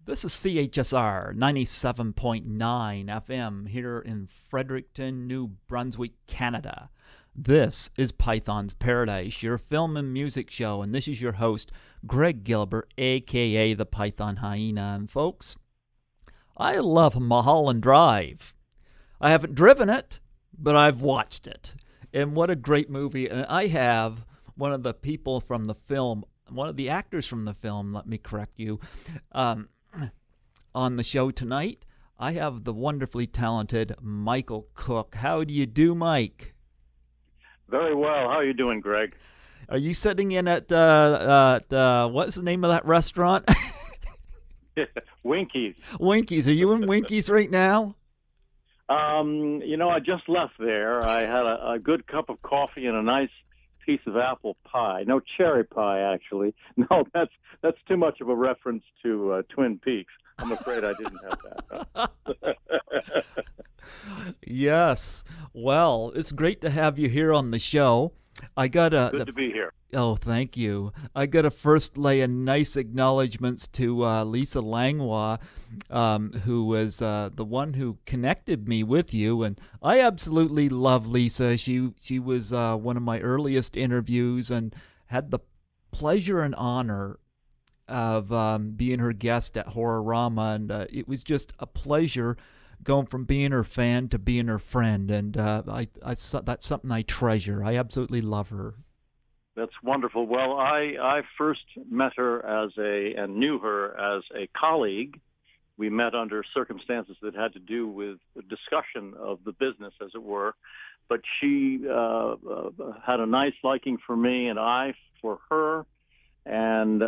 This is CHSR 97.9 FM here in Fredericton, New Brunswick, Canada. This is Python's Paradise, your film and music show, and this is your host, Greg Gilbert, aka the Python Hyena. And folks, I love Mulholland Drive. I haven't driven it, but I've watched it. And what a great movie. And I have one of the people from the film, one of the actors from the film, let me correct you, on the show tonight. I have the wonderfully talented Michael Cooke. How do you do, Mike? Very well. How are you doing, Greg? Are you sitting in at what's the name of that restaurant? Winkies. Winkies. Are you in Winkies right now? I just left there. I had a good cup of coffee and a nice piece of apple pie. No, cherry pie, actually. No, that's too much of a reference to Twin Peaks. I'm afraid I didn't have that. Yes. Well, it's great to have you here on the show. Good to be here. Oh, thank you. I got to first lay a nice acknowledgements to Lisa Langlois, who was the one who connected me with you, and I absolutely love Lisa. She was one of my earliest interviews, and had the pleasure and honor of being her guest at Horrorama, and it was just a pleasure going from being her fan to being her friend, and that's something I treasure. I absolutely love her. That's wonderful. Well, I first met her and knew her as a colleague. We met under circumstances that had to do with the discussion of the business, as it were. But she had a nice liking for me, and I for her. And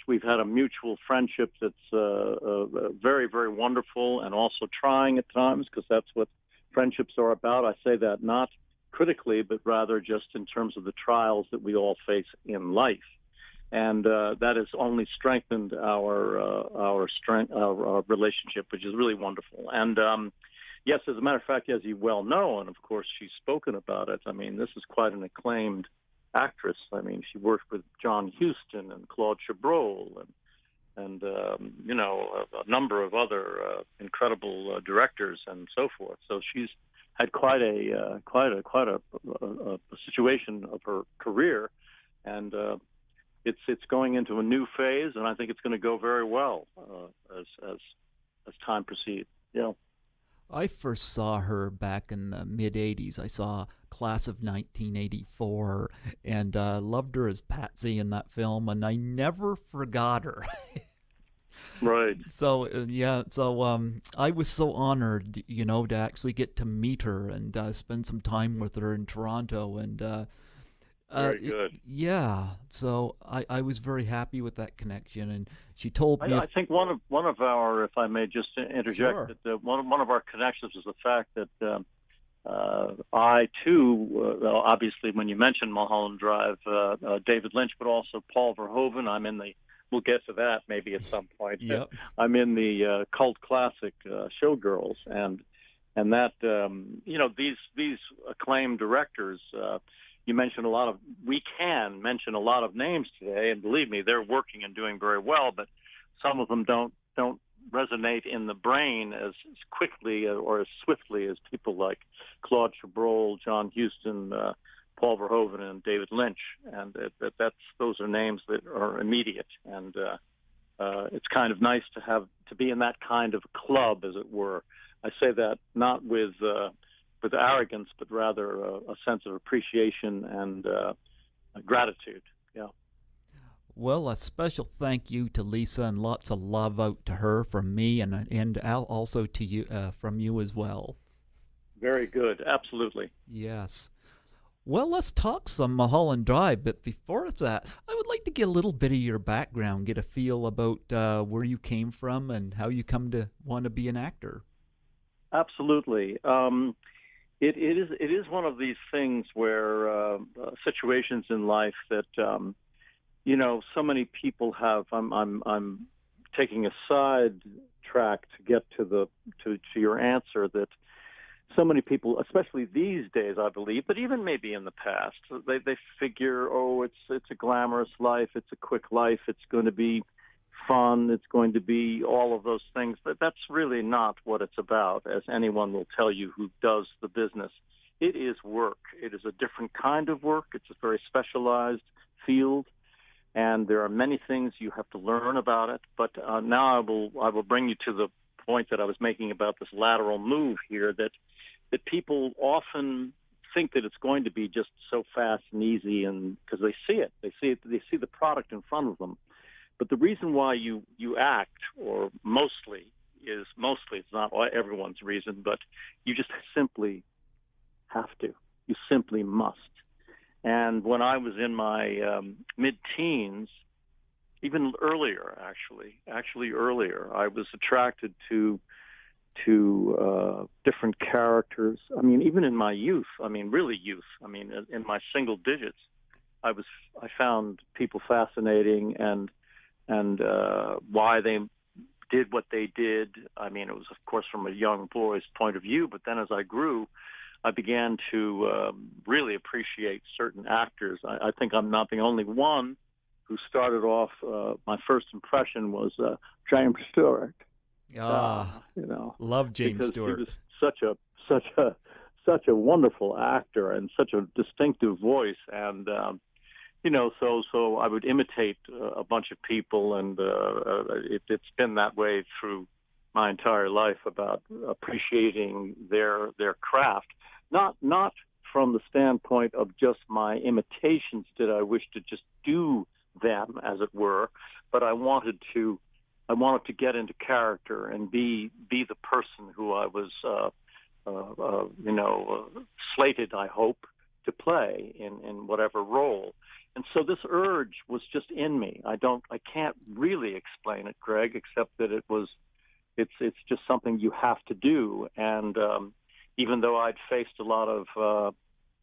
we've had a mutual friendship that's very, very wonderful, and also trying at times, because that's what friendships are about. I say that not critically, but rather just in terms of the trials that we all face in life. And that has only strengthened our relationship, which is really wonderful. And yes, as a matter of fact, as you well know, and of course she's spoken about it, I mean, this is quite an acclaimed actress. I mean, she worked with John Huston and Claude Chabrol and a number of other incredible directors and so forth. So she's had quite a situation of her career, and it's going into a new phase, and I think it's going to go very well as time proceeds. Yeah. I first saw her back in the mid-'80s. I saw Class of 1984, and loved her as Patsy in that film, and I never forgot her. Right. So, I was so honored, to actually get to meet her and spend some time with her in Toronto, and very good. So I was very happy with that connection, and she told me. I think one of our, if I may just interject, Sure. that one of our connections is the fact that I too, obviously, when you mentioned Mulholland Drive, David Lynch, but also Paul Verhoeven. We'll get to that maybe at some point. Yep. I'm in the cult classic Showgirls, and that these acclaimed directors. We can mention a lot of names today, and believe me, they're working and doing very well, but some of them don't resonate in the brain as quickly or as swiftly as people like Claude Chabrol, John Huston, Paul Verhoeven, and David Lynch. And those are names that are immediate, and it's kind of nice to be in that kind of club, as it were. I say that not with arrogance, but rather a sense of appreciation and gratitude. Yeah. Well, a special thank you to Lisa, and lots of love out to her from me, and also to you from you as well. Very good. Absolutely. Yes. Well, let's talk some Mulholland Drive, but before that, I would like to get a little bit of your background, get a feel about where you came from and how you come to want to be an actor. Absolutely. It is one of these things where situations in life that so many people have. I'm taking a side track to get to your answer, that so many people, especially these days, I believe, but even maybe in the past, they figure, oh, it's a glamorous life, it's a quick life, it's going to be fun. It's going to be all of those things. But that's really not what it's about, as anyone will tell you who does the business. It is work. It is a different kind of work. It's a very specialized field, and there are many things you have to learn about it. But now I will bring you to the point that I was making about this lateral move here, that people often think that it's going to be just so fast and easy, and because they see the product in front of them. But the reason why you act, or mostly, it's not everyone's reason, but you just simply have to. You simply must. And when I was in my mid-teens, even earlier, actually earlier, I was attracted to different characters. I mean, even in my youth, really youth, in my single digits, I found people fascinating, and why they did what they did. I mean, it was, of course, from a young boy's point of view, but then as I grew, I began to really appreciate certain actors. I think I'm not the only one who started off. My first impression was James Stewart. Love James Stewart. He was such a wonderful actor and such a distinctive voice, and so I would imitate a bunch of people, and it's been that way through my entire life, about appreciating their craft. Not from the standpoint of just my imitations did I wish to just do them, as it were, but I wanted to get into character and be the person who I was slated, I hope, to play in whatever role. And so this urge was just in me. I can't really explain it, Greg, except that it's just something you have to do. And even though I'd faced a lot of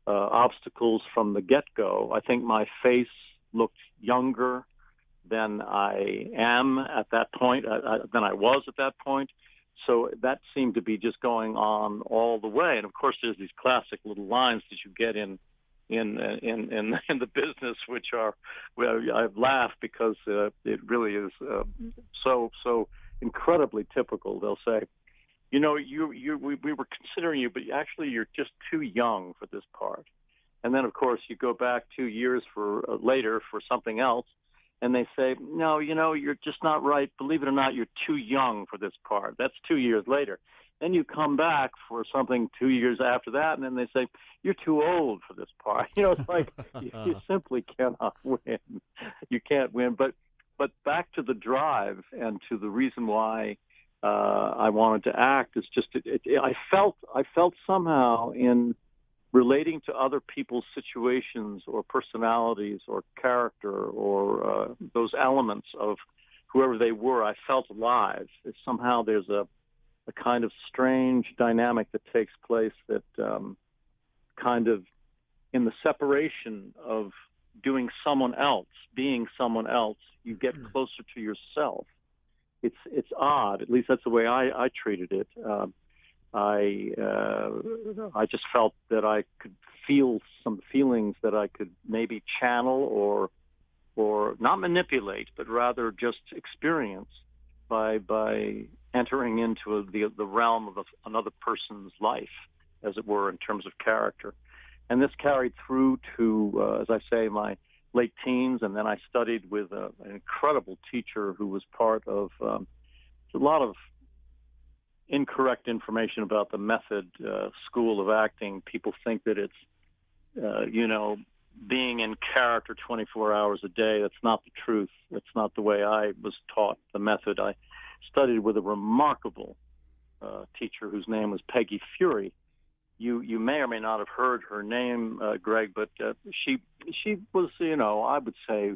obstacles from the get-go, I think my face looked younger than I am at that point, than I was at that point. So that seemed to be just going on all the way. And of course, there's these classic little lines that you get in the business, which are, well, I've laughed because it really is so incredibly typical. They'll say, we were considering you, but actually you're just too young for this part. And then, of course, you go back 2 years later for something else, and they say, no, you're just not right. Believe it or not, you're too young for this part. That's 2 years later. Then you come back for something 2 years after that, and then they say, you're too old for this part. It's like you simply cannot win. You can't win. But back to the drive and to the reason why I wanted to act is just I felt somehow in relating to other people's situations or personalities or character or those elements of whoever they were, I felt alive. Somehow there's a kind of strange dynamic that takes place that kind of in the separation of doing someone else, being someone else, you get closer to yourself. It's odd. At least that's the way I treated it. I just felt that I could feel some feelings that I could maybe channel or not manipulate, but rather just experience by entering into the realm of another person's life, as it were, in terms of character. And this carried through to, as I say, my late teens, and then I studied with an incredible teacher who was part of a lot of incorrect information about the method school of acting. People think that it's, being in character 24 hours a day. That's not the truth. That's not the way I was taught the method. I studied with a remarkable teacher whose name was Peggy Fury. You may or may not have heard her name, Greg, but she was, I would say,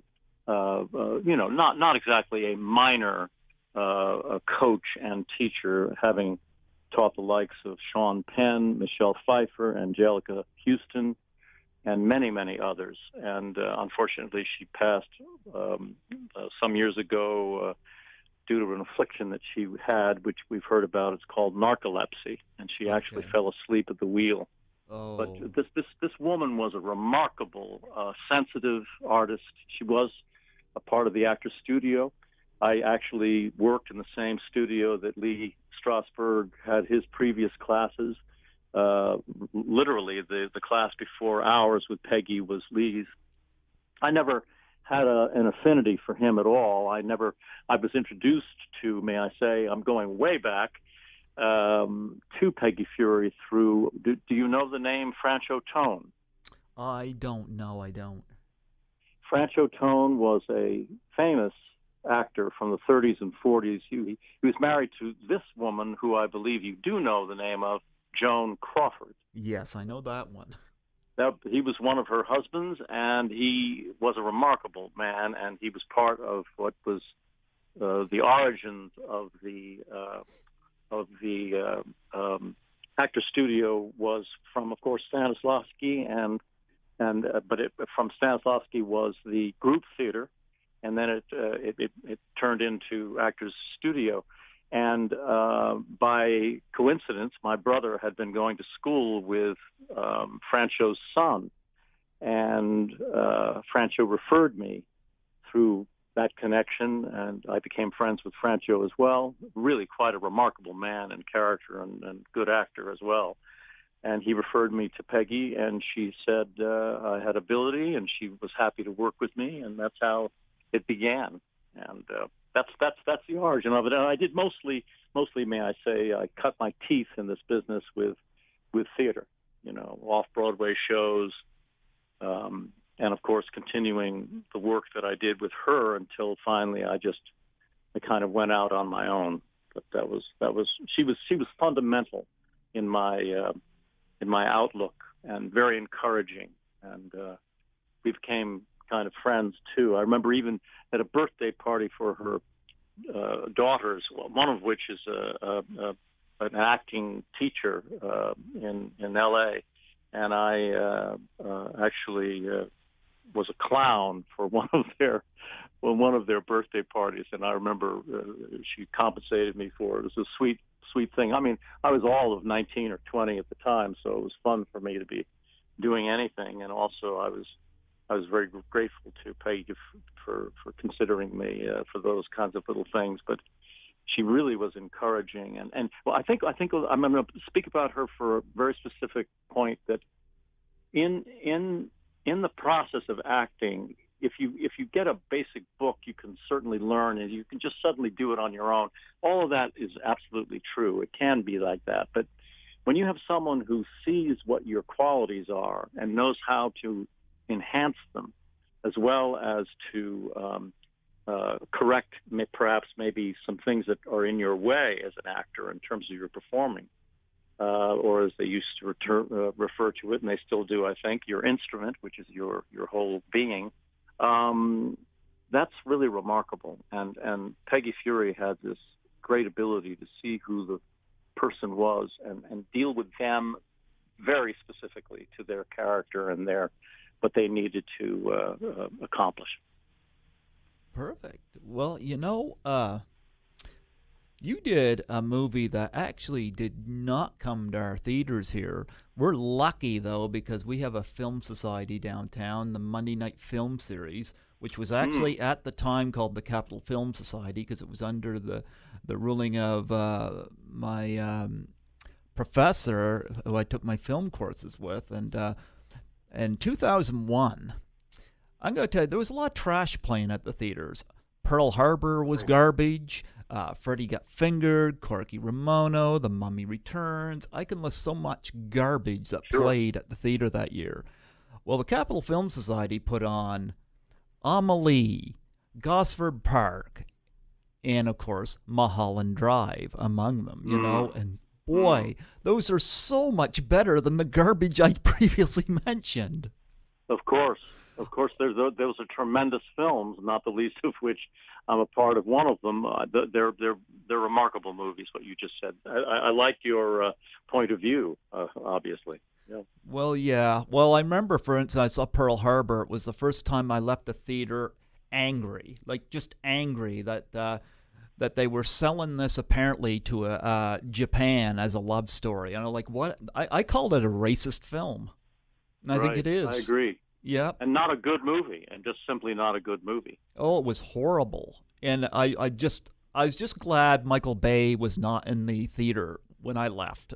not exactly a minor a coach and teacher, having taught the likes of Sean Penn, Michelle Pfeiffer, Angelica Houston, and many, many others. And unfortunately, she passed some years ago due to an affliction that she had, which we've heard about. It's called narcolepsy, and she actually fell asleep at the wheel. Oh. But this woman was a remarkable, sensitive artist. She was a part of the Actors Studio. I actually worked in the same studio that Lee Strasberg had his previous classes. Literally, the class before ours with Peggy was Lee's. I never had an affinity for him at all. I was introduced to, may I say, I'm going way back, to Peggy Fury through, do you know the name Francho Tone? I don't. Francho Tone was a famous actor from the 30s and 40s. He was married to this woman who I believe you do know the name of, Joan Crawford. Yes, I know that one. He was one of her husbands, and he was a remarkable man, and he was part of what was the origins of the actor studio, was from, of course, Stanislavski, but from Stanislavski was the group theater, and then it turned into Actors Studio. And by coincidence, my brother had been going to school with Francho's son, and Francho referred me through that connection, and I became friends with Francho as well. Really quite a remarkable man and character, and good actor as well. And he referred me to Peggy, and she said I had ability, and she was happy to work with me, and that's how it began. And that's the origin of it. And I did mostly, may I say, I cut my teeth in this business with theater, off-Broadway shows, and of course continuing the work that I did with her until finally I kind of went out on my own. But she was fundamental in my outlook, and very encouraging, and we became kind of friends too. I remember even at a birthday party for her daughters, one of which is an acting teacher in L.A., and I actually was a clown for one of their birthday parties, and I remember she compensated me for it. It was a sweet thing. I mean, I was all of 19 or 20 at the time, so it was fun for me to be doing anything, and also I was very grateful to Peggy for considering me for those kinds of little things. But she really was encouraging, and well, I think I'm going to speak about her for a very specific point, that in the process of acting, if you get a basic book, you can certainly learn, and you can just suddenly do it on your own. All of that is absolutely true. It can be like that, but when you have someone who sees what your qualities are and knows how to enhance them, as well as to correct perhaps maybe some things that are in your way as an actor in terms of your performing, or as they used to refer to it, and they still do, I think, your instrument, which is your whole being. That's really remarkable. And Peggy Fury had this great ability to see who the person was and deal with them very specifically to their character and what they needed to accomplish. Perfect. Well, you did a movie that actually did not come to our theaters here. We're lucky, though, because we have a film society downtown, the Monday Night Film Series, which was actually at the time called the Capital Film Society, because it was under the ruling of my professor who I took my film courses with. And in 2001, I'm going to tell you, there was a lot of trash playing at the theaters. Pearl Harbor was garbage. Freddy Got Fingered, Corky Ramono, The Mummy Returns. I can list so much garbage that played at the theater that year. Well, the Capital Film Society put on Amelie, Gosford Park, and, of course, Mulholland Drive among them, and boy, those are so much better than the garbage I previously mentioned. Of course, those are tremendous films, not the least of which I'm a part of one of them. They're remarkable movies, what you just said. I like your point of view, obviously. Yeah. Well, yeah. Well, I remember, for instance, I saw Pearl Harbor. It was the first time I left the theater angry, just angry that they were selling this apparently to Japan as a love story. And I'm like, what? I called it a racist film. And I think it is. I agree. Yeah. And not a good movie, and just simply not a good movie. Oh, it was horrible. And I was just glad Michael Bay was not in the theater when I left.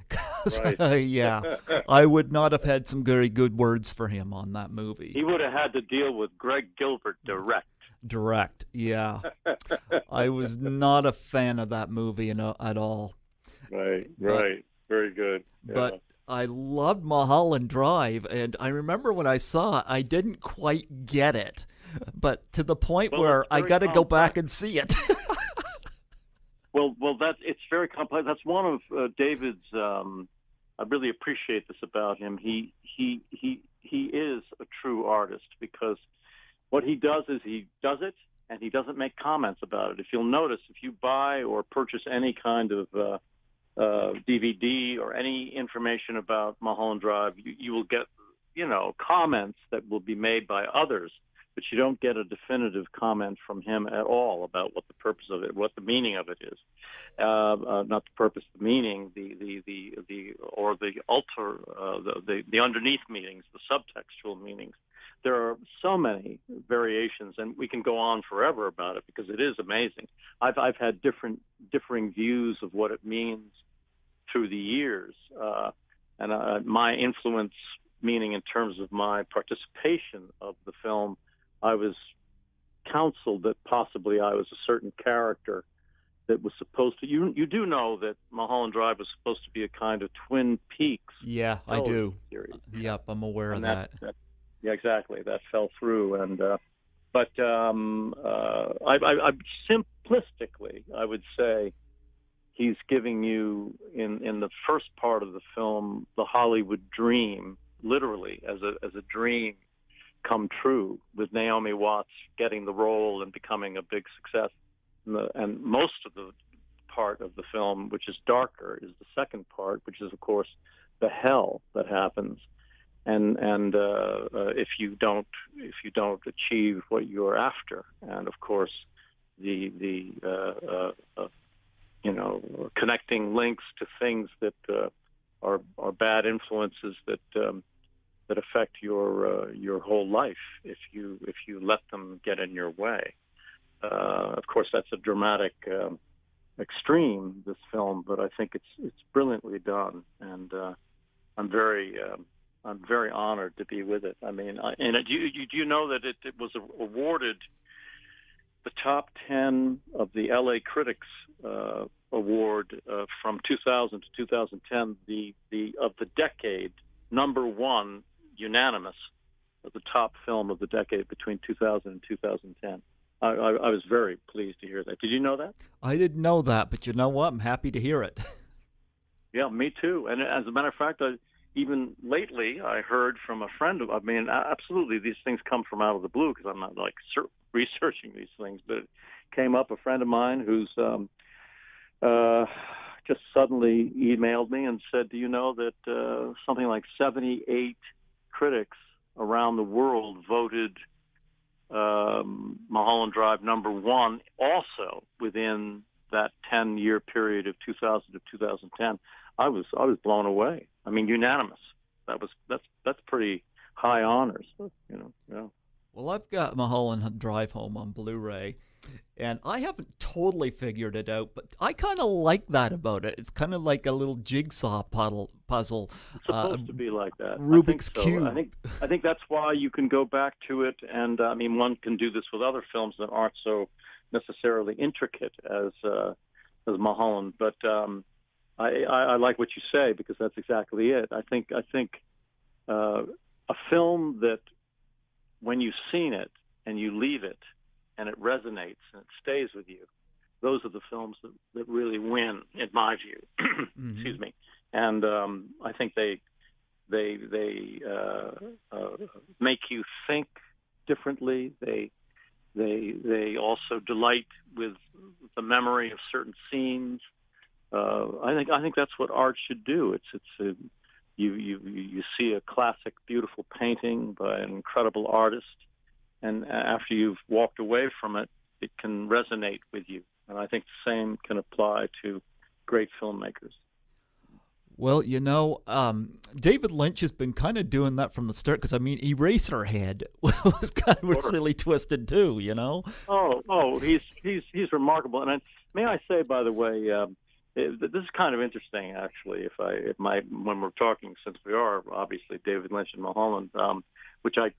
'Cause, Right. yeah, I would not have had some very good words for him on that movie. He would have had to deal with Greg Gilbert direct. Direct, yeah. I was not a fan of that movie at all. Right, But right. Very good. Yeah. but I loved Mulholland Drive, and I remember when I saw it, I didn't quite get it, but to the point Well, where it's I very got to go back complex. and see it. Well, it's very complex. That's one of David's. I really appreciate this about him. He is a true artist because what he does is he does it and he doesn't make comments about it. If you'll notice, if you buy or purchase any kind of DVD or any information about Mulholland Drive, you will get, comments that will be made by others, but you don't get a definitive comment from him at all about what the purpose of it, what the meaning of it is. Not the purpose, the meaning, the underneath meanings, the subtextual meanings. There are so many variations, and we can go on forever about it because it is amazing. I've had differing views of what it means through the years, and my influence, meaning in terms of my participation of the film, I was counseled that possibly I was a certain character that was supposed to. You do know that Mulholland Drive was supposed to be a kind of Twin Peaks. Yeah, I do. Series. Yep, I'm aware of And that. yeah, exactly. That fell through, and but I simplistically, I would say he's giving you in the first part of the film the Hollywood dream, literally as a dream come true, with Naomi Watts getting the role and becoming a big success. And most of the part of the film, which is darker, is the second part, which is of course the hell that happens. And if you don't achieve what you're after, and of course the connecting links to things that are bad influences that affect your whole life if you let them get in your way. Of course, that's a dramatic extreme, this film, but I think it's brilliantly done, and I'm very honored to be with it. I mean, do you know that it was awarded the top 10 of the LA Critics Award from 2000 to 2010, of the decade, number one, unanimous, of the top film of the decade between 2000 and 2010. I was very pleased to hear that. Did you know that? I didn't know that, but you know what? I'm happy to hear it. Yeah, me too. And as a matter of fact, even lately, I heard from a friend of. I mean, absolutely, these things come from out of the blue because I'm not like researching these things, but it came up. A friend of mine who's just suddenly emailed me and said, "Do you know that something like 78 critics around the world voted Mulholland Drive number one, also within that 10-year period of 2000 to 2010. I was blown away. I mean, unanimous. That's pretty high honors, Yeah. Well, I've got Mulholland Drive home on Blu-ray, and I haven't totally figured it out, but I kind of like that about it. It's kind of like a little jigsaw puzzle. It's supposed to be like that. Rubik's I think so. Cube. I think that's why you can go back to it, and I mean, one can do this with other films that aren't so necessarily intricate as Mulholland. But I like what you say because that's exactly it. I think a film that when you've seen it and you leave it and it resonates and it stays with you, those are the films that really win, in my view. Mm-hmm. Excuse me. And I think they make you think differently. They also delight with the memory of certain scenes. I think that's what art should do. You see a classic, beautiful painting by an incredible artist, and after you've walked away from it, it can resonate with you. And I think the same can apply to great filmmakers. Well, David Lynch has been kind of doing that from the start, because, I mean, Eraserhead was really twisted too, He's remarkable. And may I say, by the way, this is kind of interesting, actually, when we're talking, since we are obviously David Lynch and Mulholland, which I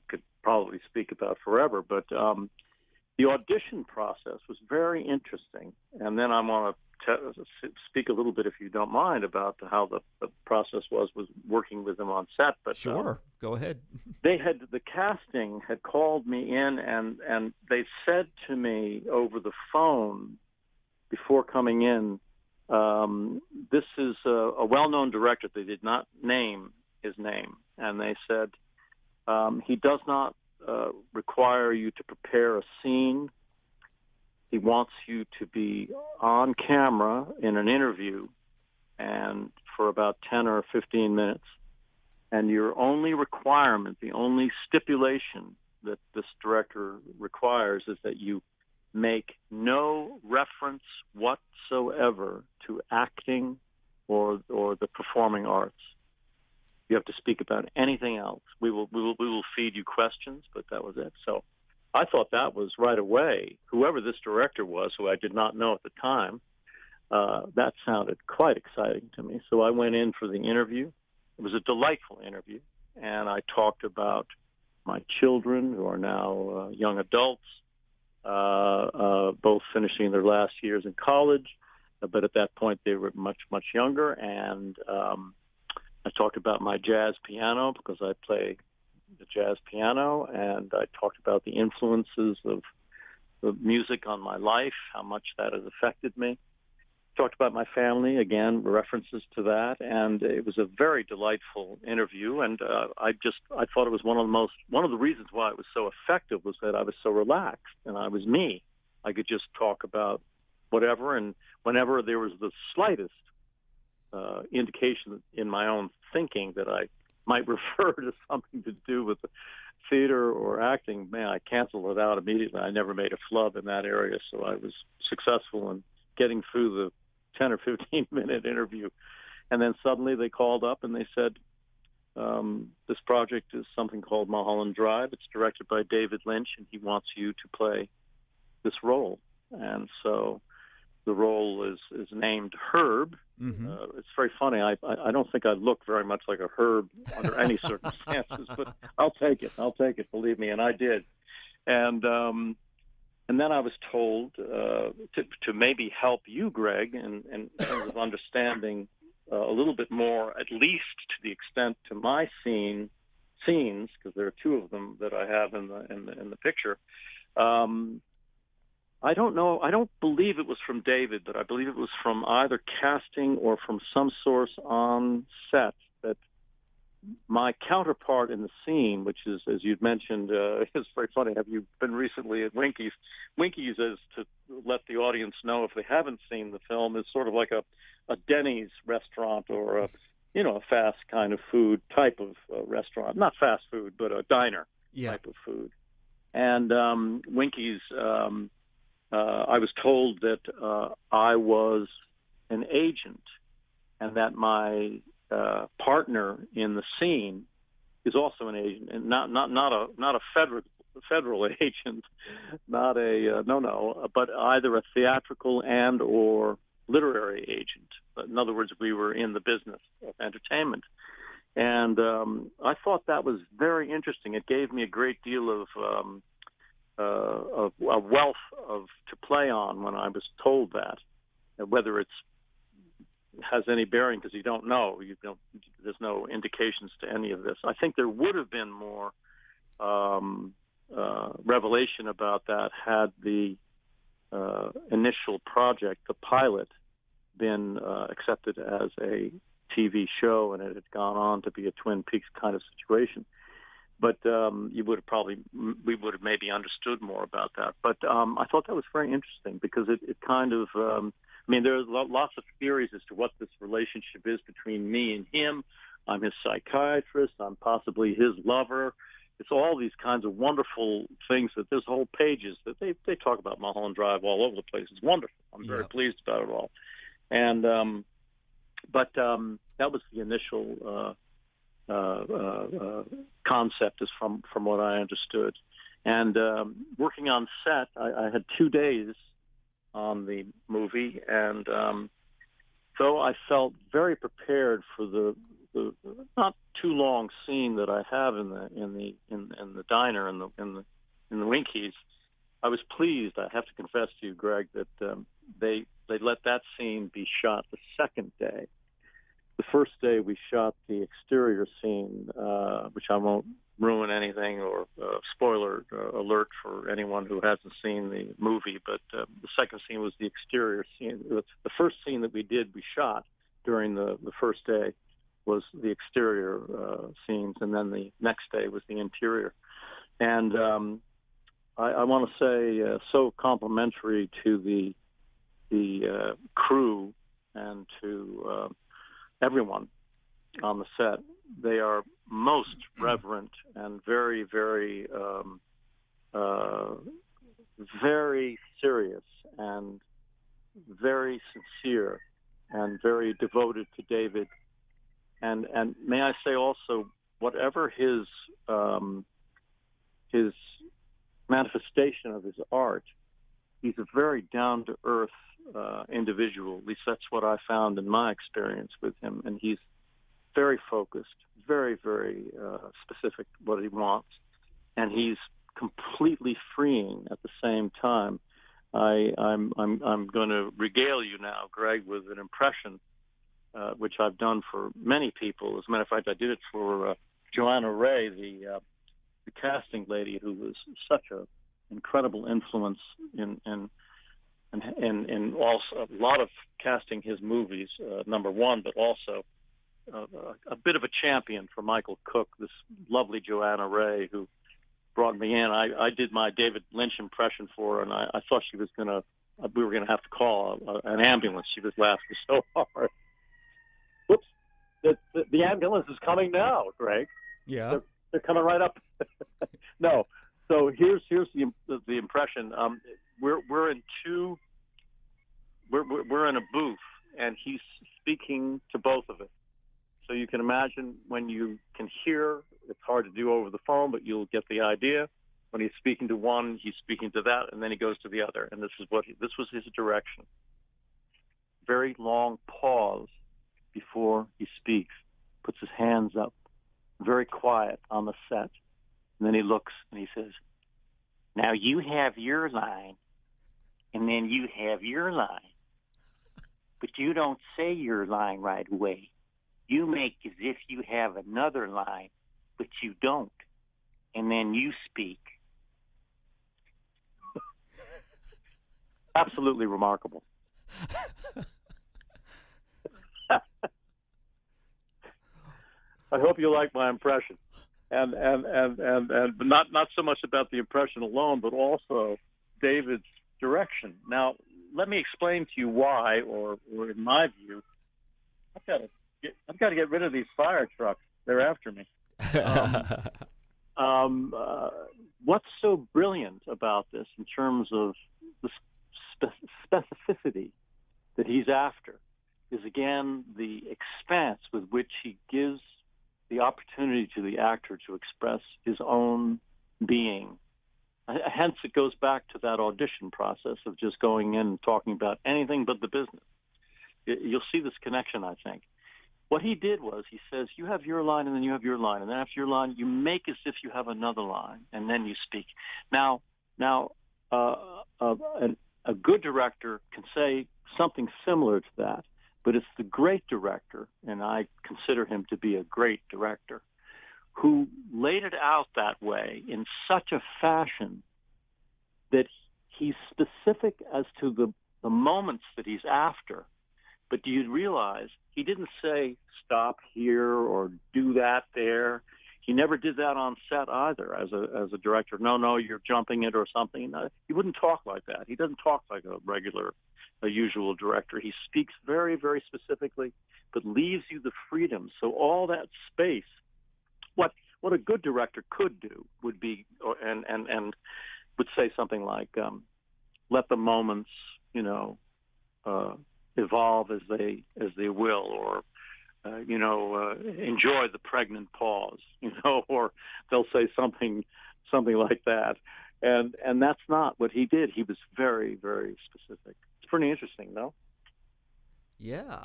could probably speak about forever, but the audition process was very interesting. And then I want to speak a little bit, if you don't mind, about how the process was working with them on set. But sure, go ahead. The casting had called me in, and they said to me over the phone before coming in, this is a well-known director. They did not name his name, and they said he does not require you to prepare a scene. He wants you to be on camera in an interview and for about 10 or 15 minutes. And your only requirement, the only stipulation that this director requires, is that you make no reference whatsoever to acting or the performing arts. You have to speak about anything else. We will feed you questions, but that was it. So I thought that was right away. Whoever this director was, who I did not know at the time, that sounded quite exciting to me. So I went in for the interview. It was a delightful interview, and I talked about my children, who are now young adults, both finishing their last years in college, but at that point they were much, much younger. And I talked about my jazz piano, because I play the jazz piano, and I talked about the influences of the music on my life, how much that has affected me. Talked about my family, again, references to that, and it was a very delightful interview. And I thought it was one of the reasons why it was so effective was that I was so relaxed and I was me. I could just talk about whatever, and whenever there was the slightest indication in my own thinking that I might refer to something to do with the theater or acting, man, I canceled it out immediately. I never made a flub in that area, so I was successful in getting through the 10 or 15-minute interview. And then suddenly they called up and they said, this project is something called Mulholland Drive. It's directed by David Lynch, and he wants you to play this role. And so the role is named Herb. Mm-hmm. It's very funny. I don't think I look very much like a Herb under any circumstances, but I'll take it, believe me, and I did. And then I was told to maybe help you, Greg, in terms of understanding a little bit more, at least to the extent to my scenes, because there are two of them that I have in the picture. I don't know. I don't believe it was from David, but I believe it was from either casting or from some source on set, that my counterpart in the scene, which is, as you'd mentioned, it's very funny. Have you been recently at Winky's? Winky's, is, to let the audience know if they haven't seen the film, is sort of like a Denny's restaurant, or a fast kind of food type of restaurant. Not fast food, but a diner type of food. And Winky's, I was told that I was an agent, and that my partner in the scene is also an agent, and not a federal agent, not a but either a theatrical and or literary agent. In other words, we were in the business of entertainment, and I thought that was very interesting. It gave me a great deal of a wealth to play on when I was told that. Whether it has any bearing, because you don't know. There's no indications to any of this. I think there would have been more revelation about that had the initial project, the pilot, been accepted as a TV show, and it had gone on to be a Twin Peaks kind of situation. But we would have maybe understood more about that. But I thought that was very interesting, because it kind of, there's lots of theories as to what this relationship is between me and him. I'm his psychiatrist. I'm possibly his lover. It's all these kinds of wonderful things that there's whole pages that they talk about Mulholland Drive all over the place. It's wonderful. I'm very pleased about it all. And But that was the initial concept, is from what I understood. And working on set, I had 2 days on the movie, and so I felt very prepared for the not too long scene that I have in the diner in the Winkies. I was pleased, I have to confess to you, Greg, that they let that scene be shot the second day. The first day we shot the exterior scene, which I won't ruin anything or spoiler alert for anyone who hasn't seen the movie, but the second scene was the exterior scene. The first scene that we shot during the first day was the exterior scenes, and then the next day was the interior. And I want to say so complimentary to the crew and to everyone on the set. They are most reverent and very, very, very serious and very sincere and very devoted to David. And may I say also, whatever his manifestation of his art, he's a very down-to-earth individual. At least that's what I found in my experience with him. And he's very focused, very, very specific what he wants, and he's completely freeing at the same time. I'm going to regale you now, Greg, with an impression which I've done for many people. As a matter of fact, I did it for Joanna Ray, the casting lady, who was such an incredible influence in also a lot of casting his movies, number one, but also a bit of a champion for Michael Cooke, this lovely Joanna Ray, who brought me in. I did my David Lynch impression for her, and I thought we were going to have to call an ambulance. She was laughing so hard. Whoops, the ambulance is coming now, Greg. Yeah. They're coming right up. No. So here's the impression. We're in a booth, and he's speaking to both of us. So you can imagine, when you can hear, it's hard to do over the phone, but you'll get the idea. When he's speaking to one, he's speaking to that, and then he goes to the other. And this was his direction. Very long pause before he speaks, puts his hands up, very quiet on the set. And then he looks and he says, "Now you have your line, and then you have your line. But you don't say your line right away. You make as if you have another line, but you don't. And then you speak." Absolutely remarkable. I hope you like my impression. And not so much about the impression alone, but also David's direction. Now, let me explain to you why, or in my view, I've got to get rid of these fire trucks. They're after me. What's so brilliant about this in terms of the specificity that he's after is, again, the expanse with which he gives the opportunity to the actor to express his own being. Hence, it goes back to that audition process of just going in and talking about anything but the business. You'll see this connection, I think. What he did was, he says, you have your line, and then you have your line, and then after your line, you make as if you have another line, and then you speak. Now, a good director can say something similar to that, but it's the great director, and I consider him to be a great director, who laid it out that way in such a fashion that he's specific as to the moments that he's after. But do you realize he didn't say stop here or do that there? He never did that on set either as a director. No, you're jumping it or something. No, he wouldn't talk like that. He doesn't talk like a usual director. He speaks very, very specifically, but leaves you the freedom. So all that space, what a good director could do would be, and would say something like, let the moments, evolve as they will, or enjoy the pregnant pause, or they'll say something like that, and that's not what he did. He was very, very specific. It's pretty interesting, no? Yeah.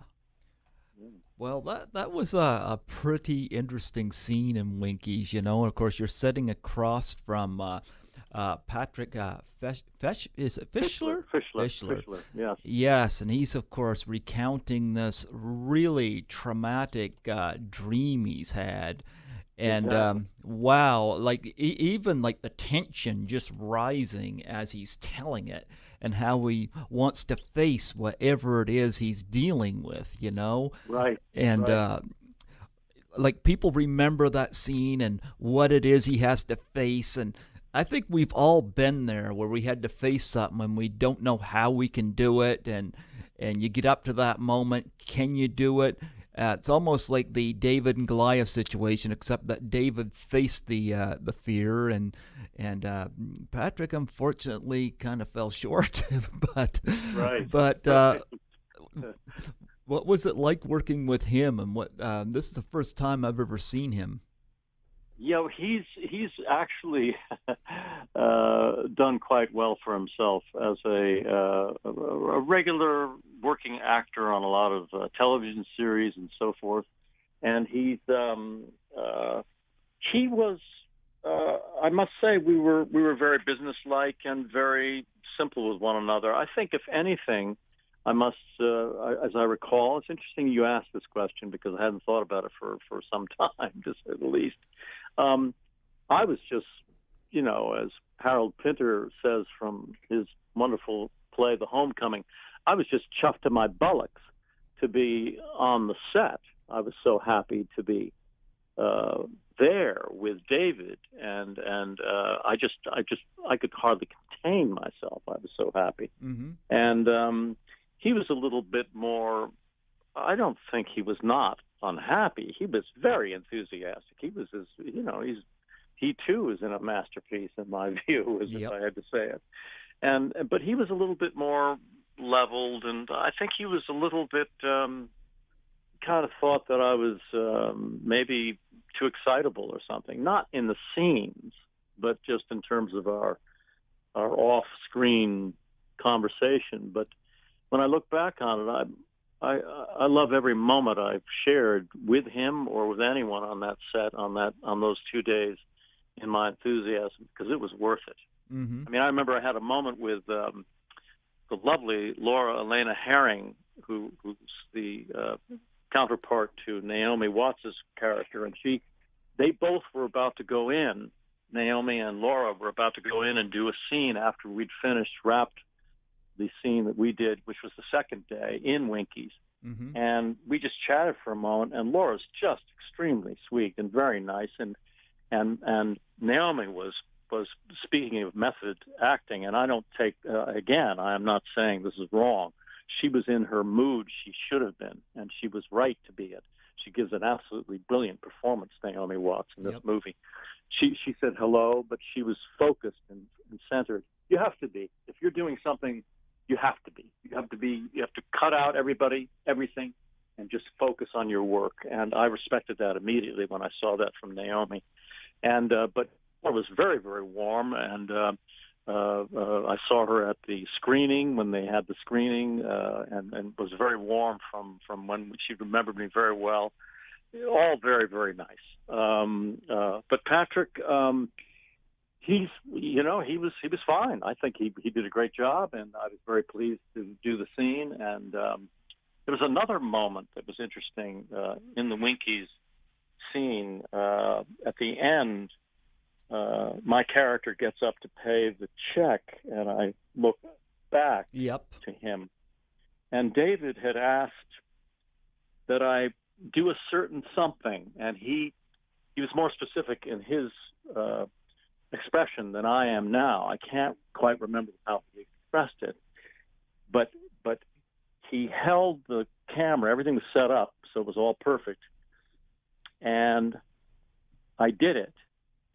Well, that was a pretty interesting scene in Winkies, Of course, you're sitting across from Patrick is it Fischler? Fischler, yes. Yes, and he's, of course, recounting this really traumatic dream he's had. And Exactly. wow, like even like the tension just rising as he's telling it, and how he wants to face whatever it is he's dealing with, Right. And right. Like people remember that scene and what it is he has to face, and I think we've all been there where we had to face something and we don't know how we can do it, and you get up to that moment, can you do it? It's almost like the David and Goliath situation, except that David faced the fear, and Patrick unfortunately kind of fell short. but Right. but what was it like working with him? And what this is the first time I've ever seen him. Yeah, he's actually done quite well for himself as a regular working actor on a lot of television series and so forth. And he was, I must say, we were very businesslike and very simple with one another. I think, if anything, as I recall, it's interesting you asked this question because I hadn't thought about it for some time, to say the least. I was just, as Harold Pinter says from his wonderful play, The Homecoming, I was just chuffed to my bullocks to be on the set. I was so happy to be there with David, and I could hardly contain myself. I was so happy. Mm-hmm. And he was a little bit more. I don't think he was not unhappy. He was very enthusiastic. He was, he too is in a masterpiece in my view, if I had to say it. But he was a little bit more leveled, and I think he was a little bit kind of thought that I was maybe too excitable or something. Not in the scenes, but just in terms of our off-screen conversation. But when I look back on it, I love every moment I've shared with him or with anyone on that set on those 2 days in my enthusiasm, because it was worth it. Mm-hmm. I mean, I remember I had a moment with the lovely Laura Elena Herring, who's the counterpart to Naomi Watts' character, and they both were about to go in. Naomi and Laura were about to go in and do a scene after we'd wrapped the scene that we did, which was the second day in Winkies. Mm-hmm. And we just chatted for a moment, and Laura's just extremely sweet and very nice, and Naomi was speaking of method acting, and I don't take again, I am not saying this is wrong. She was in her mood she should have been, and she was right to be it. She gives an absolutely brilliant performance, Naomi Watts, in this movie. She said hello, but she was focused and centered. You have to be. If you're doing something, you have to be. You have to cut out everything, and just focus on your work. And I respected that immediately when I saw that from Naomi. And but it was very, very warm, and I saw her at the screening when they had the screening, and was very warm from when she remembered me very well. All very, very nice. But Patrick, he was fine. I think he did a great job, and I was very pleased to do the scene. And there was another moment that was interesting in the Winkies scene. At the end, my character gets up to pay the check, and I look back to him. And David had asked that I do a certain something, and he was more specific in his expression than I am now. I can't quite remember how he expressed it, but he held the camera. Everything was set up, so it was all perfect, and I did it.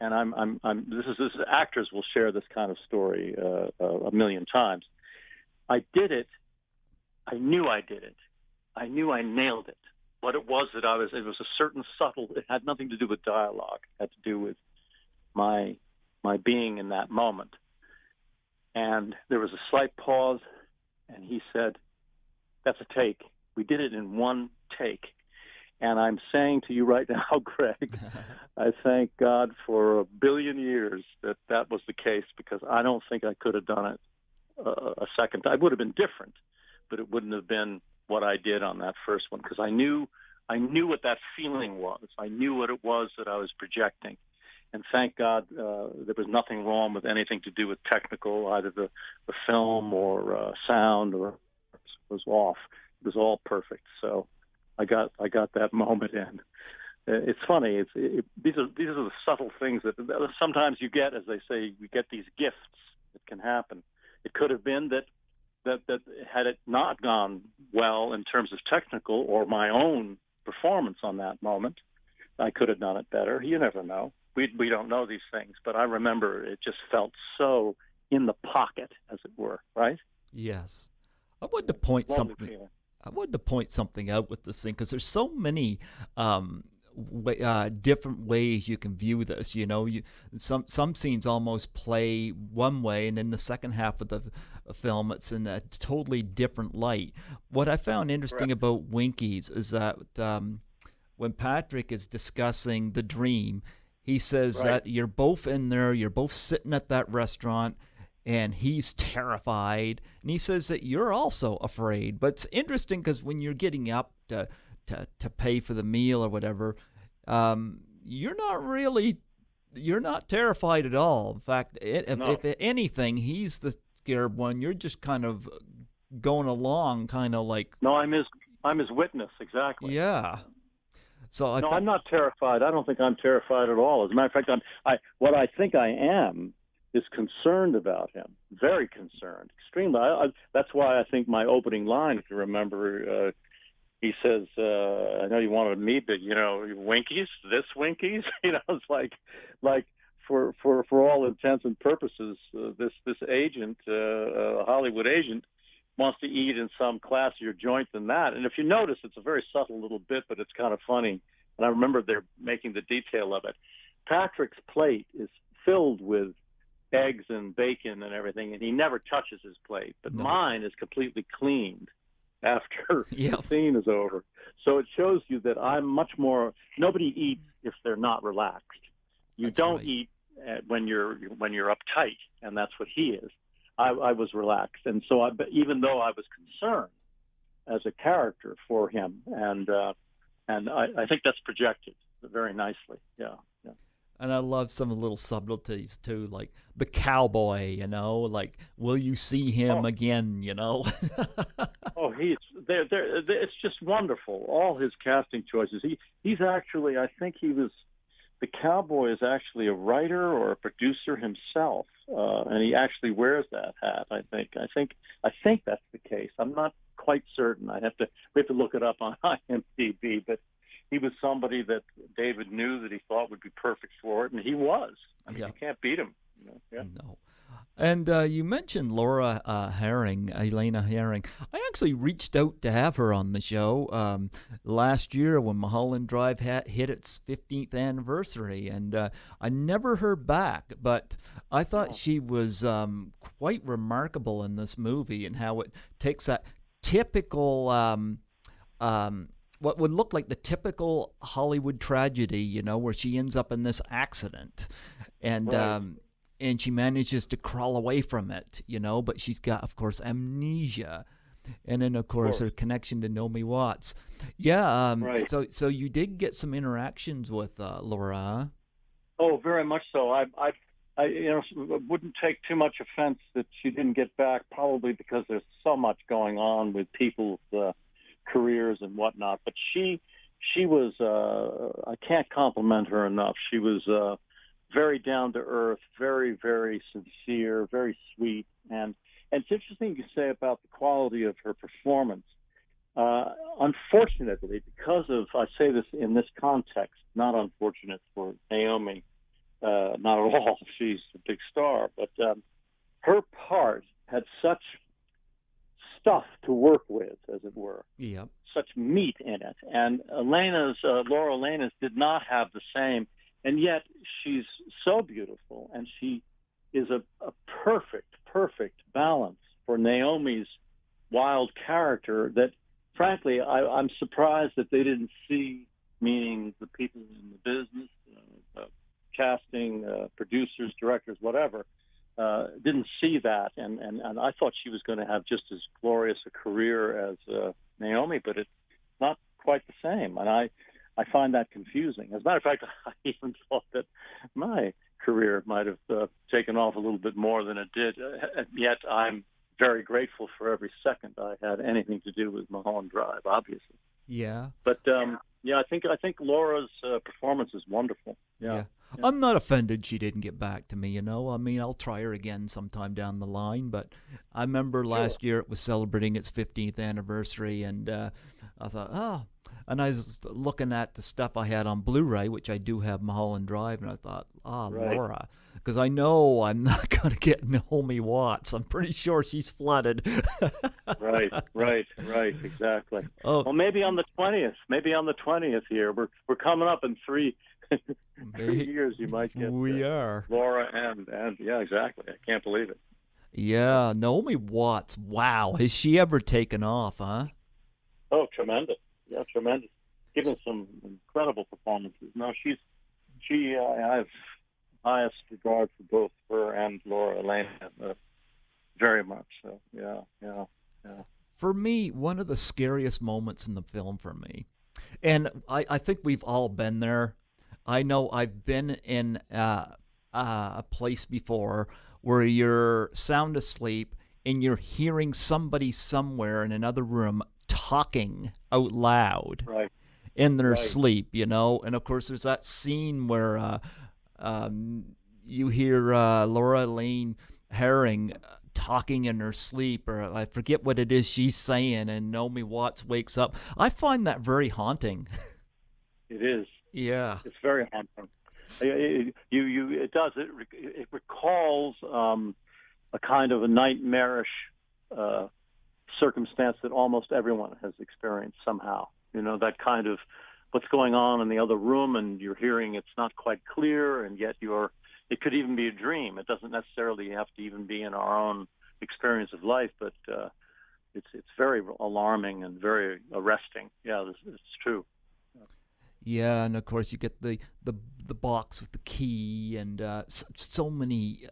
And this actors will share this kind of story a million times. I did it. I knew I did it. I knew I nailed it. What it was it was a certain subtle, it had nothing to do with dialogue. It had to do with my being in that moment. And there was a slight pause, and he said, "That's a take. We did it in one take." And I'm saying to you right now, Greg, I thank God for 1 billion years that was the case, because I don't think I could have done it a second time. It would have been different, but it wouldn't have been what I did on that first one, because I knew what that feeling was. I knew what it was that I was projecting. And thank God there was nothing wrong with anything to do with technical, either the film or sound, or it was off. It was all perfect. So I got that moment in. It's funny. These are the subtle things that sometimes you get, as they say, you get these gifts that can happen. It could have been that had it not gone well in terms of technical or my own performance on that moment, I could have done it better. You never know. We don't know these things, but I remember it just felt so in the pocket, as it were, right? Yes. I wanted to point something out with this thing, because there's so many different ways you can view this. You know, some scenes almost play one way, and in the second half of the film, it's in a totally different light. What I found interesting about Winkies is that when Patrick is discussing the dream, he says that you're both in there, you're both sitting at that restaurant, and he's terrified, and he says that you're also afraid. But it's interesting, because when you're getting up to pay for the meal or whatever, you're not terrified at all. In fact, if anything, he's the scared one. You're just kind of going along, kind of like... No, I'm his witness, exactly. Yeah. So I'm not terrified. I don't think I'm terrified at all. As a matter of fact, what I think I am is concerned about him. Very concerned, extremely. That's why I think my opening line, if you remember, he says, "I know you wanted me, but Winkies, this Winkies." It's like for all intents and purposes, this agent, a Hollywood agent, wants to eat in some classier joint than that. And if you notice, it's a very subtle little bit, but it's kind of funny. And I remember they're making the detail of it. Patrick's plate is filled with eggs and bacon and everything, and he never touches his plate. But mine is completely cleaned after the scene is over. So it shows you that I'm much more... Nobody eats if they're not relaxed. You don't eat when you're uptight, and that's what he is. I was relaxed, and so even though I was concerned as a character for him, and I think that's projected very nicely. Yeah. And I love some of the little subtleties too, like the cowboy. Like, will you see him again? It's just wonderful. All his casting choices. He's actually, I think the cowboy is actually a writer or a producer himself, and he actually wears that hat. I think that's the case. I'm not quite certain. We have to look it up on IMDb, but he was somebody that David knew that he thought would be perfect for it, and he was. I mean, you can't beat him. No. And you mentioned Laura Elena Herring. I actually reached out to have her on the show last year when Mulholland Drive hit its 15th anniversary, and I never heard back, but I thought she was quite remarkable in this movie, and how it takes that typical... what would look like the typical Hollywood tragedy, where she ends up in this accident, and she manages to crawl away from it, but she's got, of course, amnesia, and then, of course, her connection to Naomi Watts. Yeah, so you did get some interactions with Laura, huh? Oh, very much so. I wouldn't take too much offense that she didn't get back, probably because there's so much going on with people's careers and whatnot. But she was, I can't compliment her enough. She was very down to earth, very, very sincere, very sweet. And it's interesting you say about the quality of her performance. Unfortunately, because of, I say this in this context, not unfortunate for Naomi, not at all. She's a big star, but her part had such stuff to work with, as it were. Yep. Such meat in it. And Laura Elena's did not have the same, and yet she's so beautiful, and she is a perfect balance for Naomi's wild character that, frankly, I'm surprised that they didn't see, meaning the people in the business, casting, producers, directors, whatever, didn't see that. And I thought she was going to have just as glorious a career as Naomi, but it's not quite the same. And I find that confusing. As a matter of fact, I even thought that my career might have taken off a little bit more than it did. Yet I'm very grateful for every second I had anything to do with Mulholland Drive, obviously. Yeah. But I think Laura's performance is wonderful. Yeah. I'm not offended she didn't get back to me, I mean, I'll try her again sometime down the line, but I remember last year it was celebrating its 15th anniversary, and I thought, and I was looking at the stuff I had on Blu-ray, which I do have Mulholland Drive, and I thought, right. Laura, because I know I'm not going to get Naomi Watts. I'm pretty sure she's flooded. Right, exactly. Oh. Well, maybe on the 20th here. We're coming up in 3 years. You might get we are Laura and yeah, exactly. I can't believe it. Yeah, Naomi Watts. Wow, has she ever taken off, huh? Oh, tremendous. Yeah, tremendous. Given some incredible performances. No, I have highest regard for both her and Laura Elena, very much so. Yeah. For me, one of the scariest moments in the film for me, and I think we've all been there. I know I've been in a place before where you're sound asleep and you're hearing somebody somewhere in another room talking out loud in their sleep, And of course, there's that scene where you hear Laura Elaine Herring talking in her sleep, or I forget what it is she's saying, and Naomi Watts wakes up. I find that very haunting. It is. Yeah. It's very haunting. It does. It recalls a kind of a nightmarish circumstance that almost everyone has experienced somehow. That kind of what's going on in the other room, and you're hearing it's not quite clear, and yet it could even be a dream. It doesn't necessarily have to even be in our own experience of life, but it's very alarming and very arresting. Yeah, it's true. Yeah, and of course you get the box with the key and so many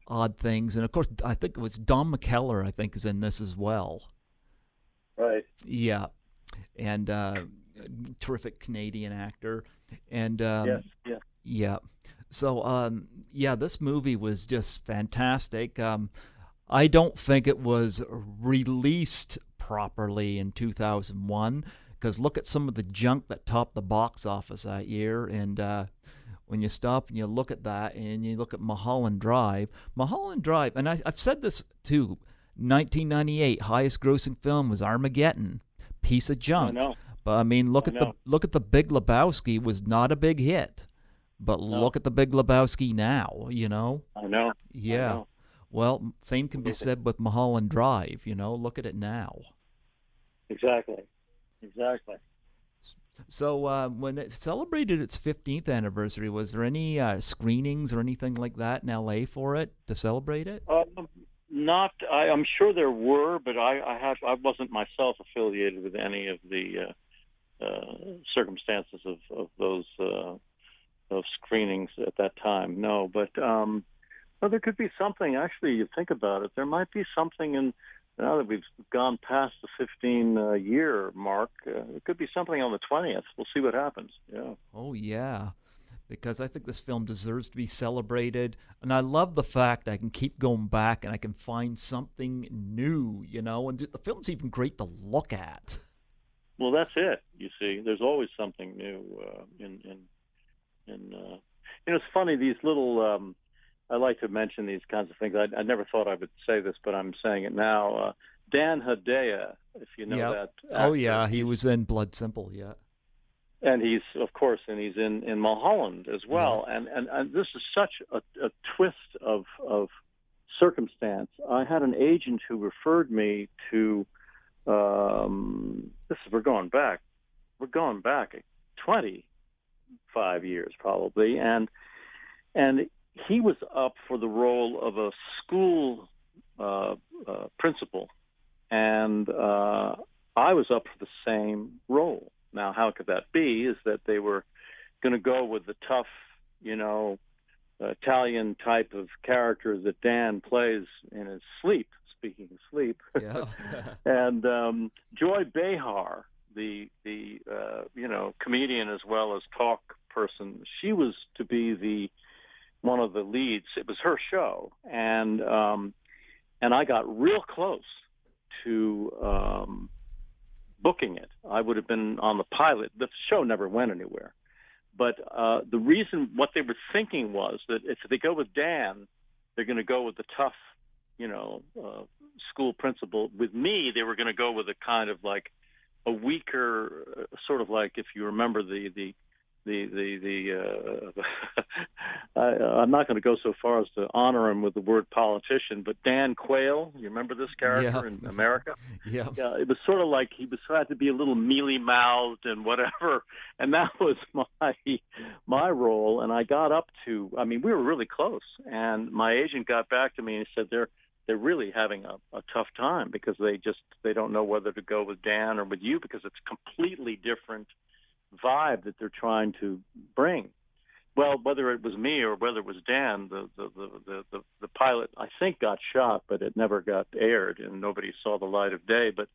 odd things. And of course, I think it was Don McKellar, I think, is in this as well. Right. Yeah, and terrific Canadian actor. And yes. Yeah. So this movie was just fantastic. I don't think it was released properly in 2001. Because look at some of the junk that topped the box office that year, and when you stop and you look at that, and you look at Mulholland Drive, and I've said this too, 1998 highest grossing film was Armageddon, piece of junk. I know. But I mean, look at the Big Lebowski was not a big hit, but look at the Big Lebowski now, I know. Yeah. I know. Well, same can be said with Mulholland Drive. Look at it now. Exactly. So when it celebrated its 15th anniversary, was there any screenings or anything like that in L.A. for it to celebrate it? I'm sure there were, but I wasn't myself affiliated with any of the circumstances of those of screenings at that time. No, but there could be something. Actually, you think about it, there might be something in. Now that we've gone past the 15-year mark, it could be something on the 20th. We'll see what happens. Yeah. Oh, yeah. Because I think this film deserves to be celebrated. And I love the fact I can keep going back and I can find something new, And the film's even great to look at. Well, that's it. You see, there's always something new it's funny, these little... I like to mention these kinds of things. I never thought I would say this, but I'm saying it now. Dan Hedaya, if you know that. Actor. Oh, yeah, he was in Blood Simple, yeah. And he's in Mulholland as well. Yeah. And this is such a twist of circumstance. I had an agent who referred me to we're going back 25 years probably, and he was up for the role of a school principal, and I was up for the same role. Now, how could that be? Is that they were going to go with the tough, Italian type of character that Dan plays in his sleep, speaking of sleep. Yeah. And Joy Behar, the comedian as well as talk person, she was to be one of the leads. It was her show, and I got real close to booking it. I would have been on the pilot. The show never went anywhere. But the reason, what they were thinking was that if they go with Dan, they're going to go with the tough, school principal. With me, they were going to go with a kind of like a weaker, sort of like, if you remember I'm not going to go so far as to honor him with the word politician, but Dan Quayle, you remember this character in America? Yeah. Yeah, it was sort of like he had to be a little mealy-mouthed and whatever, and that was my role. And I got up to, we were really close, and my agent got back to me and said they're really having a tough time because they don't know whether to go with Dan or with you, because it's completely different vibe that they're trying to bring. Well, whether it was me or whether it was Dan, the pilot, I think, got shot, but it never got aired and nobody saw the light of day. But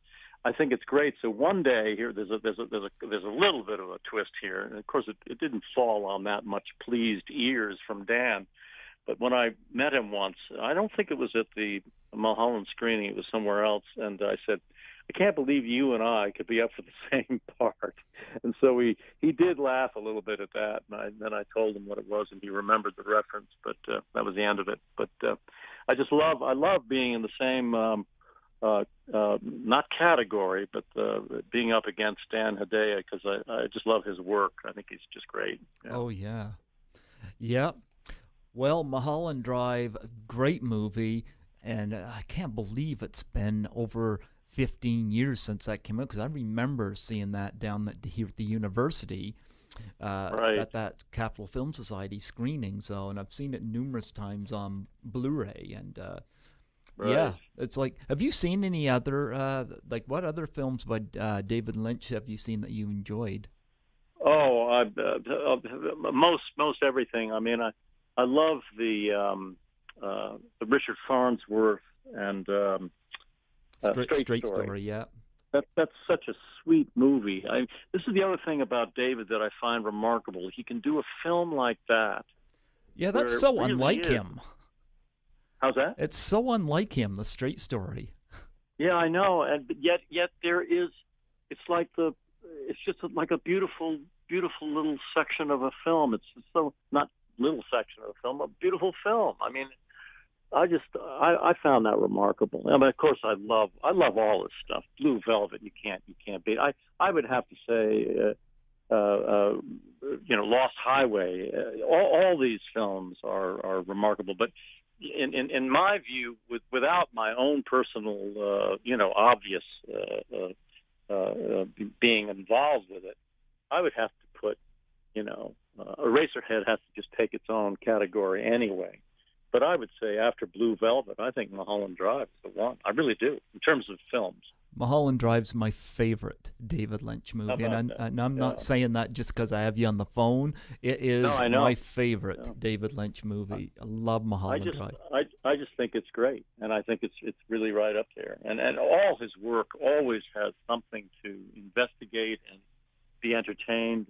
I think it's great. So one day here, there's a little bit of a twist here, and of course it didn't fall on that much pleased ears from Dan. But when I met him once, I don't think it was at the Mulholland screening, it was somewhere else, and I said, I can't believe you and I could be up for the same part. And so he did laugh a little bit at that, and then I told him what it was, and he remembered the reference, but that was the end of it. But I love being in the same, not category, but being up against Dan Hedaya, because I just love his work. I think he's just great. Yeah. Oh, yeah. Yep. Well, Mulholland Drive, great movie, and I can't believe it's been over 15 years since that came out, because I remember seeing that down here at the university at that Capitol Film Society screening. So, and I've seen it numerous times on Blu-ray, and yeah, it's like, have you seen any other what other films by David Lynch have you seen that you enjoyed? Oh, most everything. I love the Richard Farnsworth and Straight Story, yeah. That's such a sweet movie. This is the other thing about David that I find remarkable. He can do a film like that. Yeah, that's so really unlike him. How's that? It's so unlike him, the Straight Story. Yeah, I know, and yet there is. It's just like a beautiful little section of a film. It's so not little section of a film, a beautiful film. I found that remarkable. Of course, I love all this stuff. Blue Velvet, you can't beat. I would have to say, Lost Highway. All these films are remarkable. But in my view, without my own personal, obvious being involved with it, I would have to put, Eraserhead has to just take its own category anyway. But I would say after Blue Velvet, I think Mulholland Drive is the one. I really do, in terms of films. Mulholland Drive's my favorite David Lynch movie, and I'm not saying that just because I have you on the phone. It is my favorite David Lynch movie. I love Mulholland Drive. I just think it's great, and I think it's really right up there. And all his work always has something to investigate and be entertained.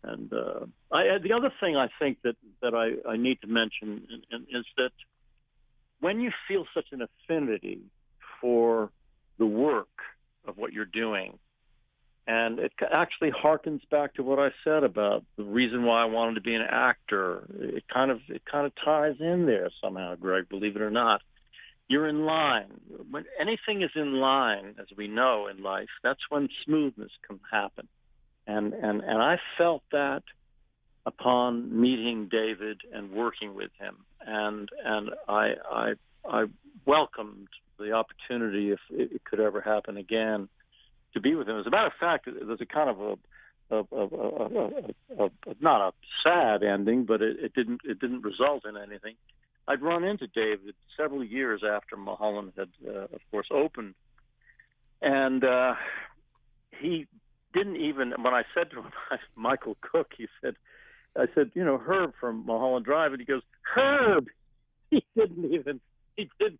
And the other thing I think that I need to mention is that when you feel such an affinity for the work of what you're doing, and it actually harkens back to what I said about the reason why I wanted to be an actor. It kind of ties in there somehow, Greg, believe it or not. You're in line. When anything is in line, as we know in life, that's when smoothness can happen. And I felt that upon meeting David and working with him. and I welcomed the opportunity, if it could ever happen again, to be with him. As a matter of fact, there's a kind of a not a sad ending, but it didn't result in anything. I'd run into David several years after Mulholland had, of course, opened, and he didn't even. When I said to him, Michael Cooke, I said, Herb from Mulholland Drive, and he goes, Herb. He didn't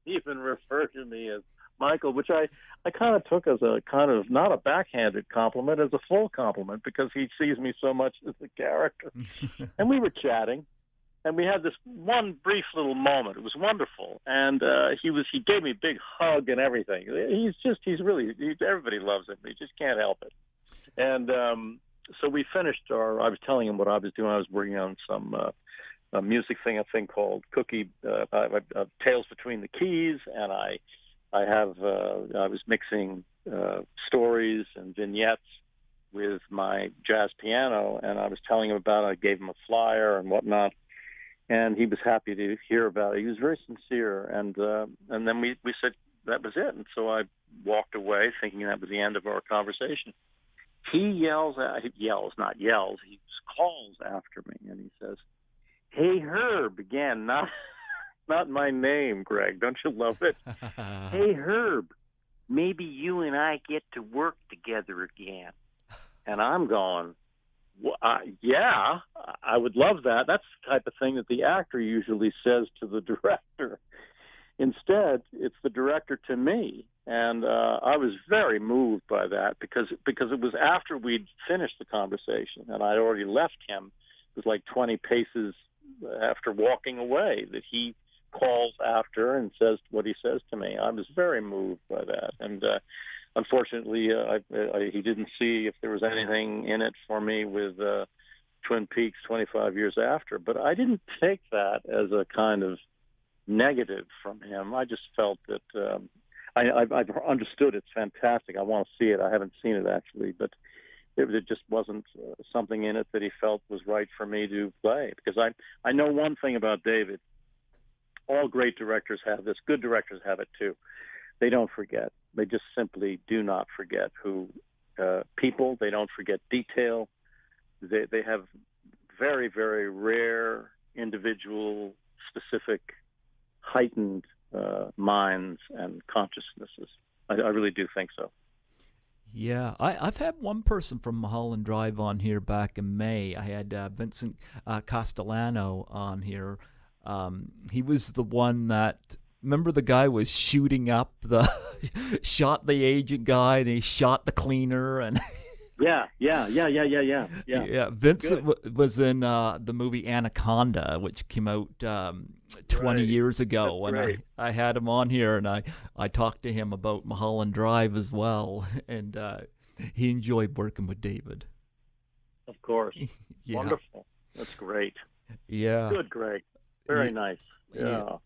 even refer to me as Michael, which I kind of took as a kind of not a backhanded compliment, as a full compliment, because he sees me so much as a character. And we were chatting, and we had this one brief little moment. It was wonderful, and he gave me a big hug and everything. Everybody loves him. He just can't help it. And so we finished I was telling him what I was doing. I was working on some a music thing, a thing called Cooke Tales Between the Keys, and I was mixing stories and vignettes with my jazz piano, and I was telling him about it. I gave him a flyer and whatnot, and he was happy to hear about it. He was very sincere, and then we said that was it, and so I walked away thinking that was the end of our conversation. He calls after me, and he says, "Hey, Herb," again, not my name, Greg. Don't you love it? "Hey, Herb, maybe you and I get to work together again." And I'm going, yeah, I would love that. That's the type of thing that the actor usually says to the director. Instead, it's the director to me. And I was very moved by that because it was after we'd finished the conversation and I'd already left him. It was like 20 paces after walking away that he calls after and says what he says to me. I was very moved by that. And unfortunately, he didn't see if there was anything in it for me with Twin Peaks 25 years after. But I didn't take that as a kind of negative from him. I just felt that I've understood it's fantastic. I want to see it. I haven't seen it actually, but it just wasn't something in it that he felt was right for me to play. Because I know one thing about David. All great directors have this. Good directors have it too. They don't forget. They just simply do not forget who people. They don't forget detail. They have very, very rare, individual, specific, heightened minds and consciousnesses. I really do think so. Yeah, I've had one person from Mulholland Drive on here back in May. I had Vincent Castellano on here. He was the one that, remember the guy was shooting up shot the agent guy and he shot the cleaner and Yeah. Vincent was in the movie Anaconda, which came out 20 years ago. That's and great. I had him on here, and I talked to him about Mulholland Drive as well, and he enjoyed working with David. Of course. Yeah. Wonderful. That's great. Yeah. Good, Greg. Very nice. Yeah.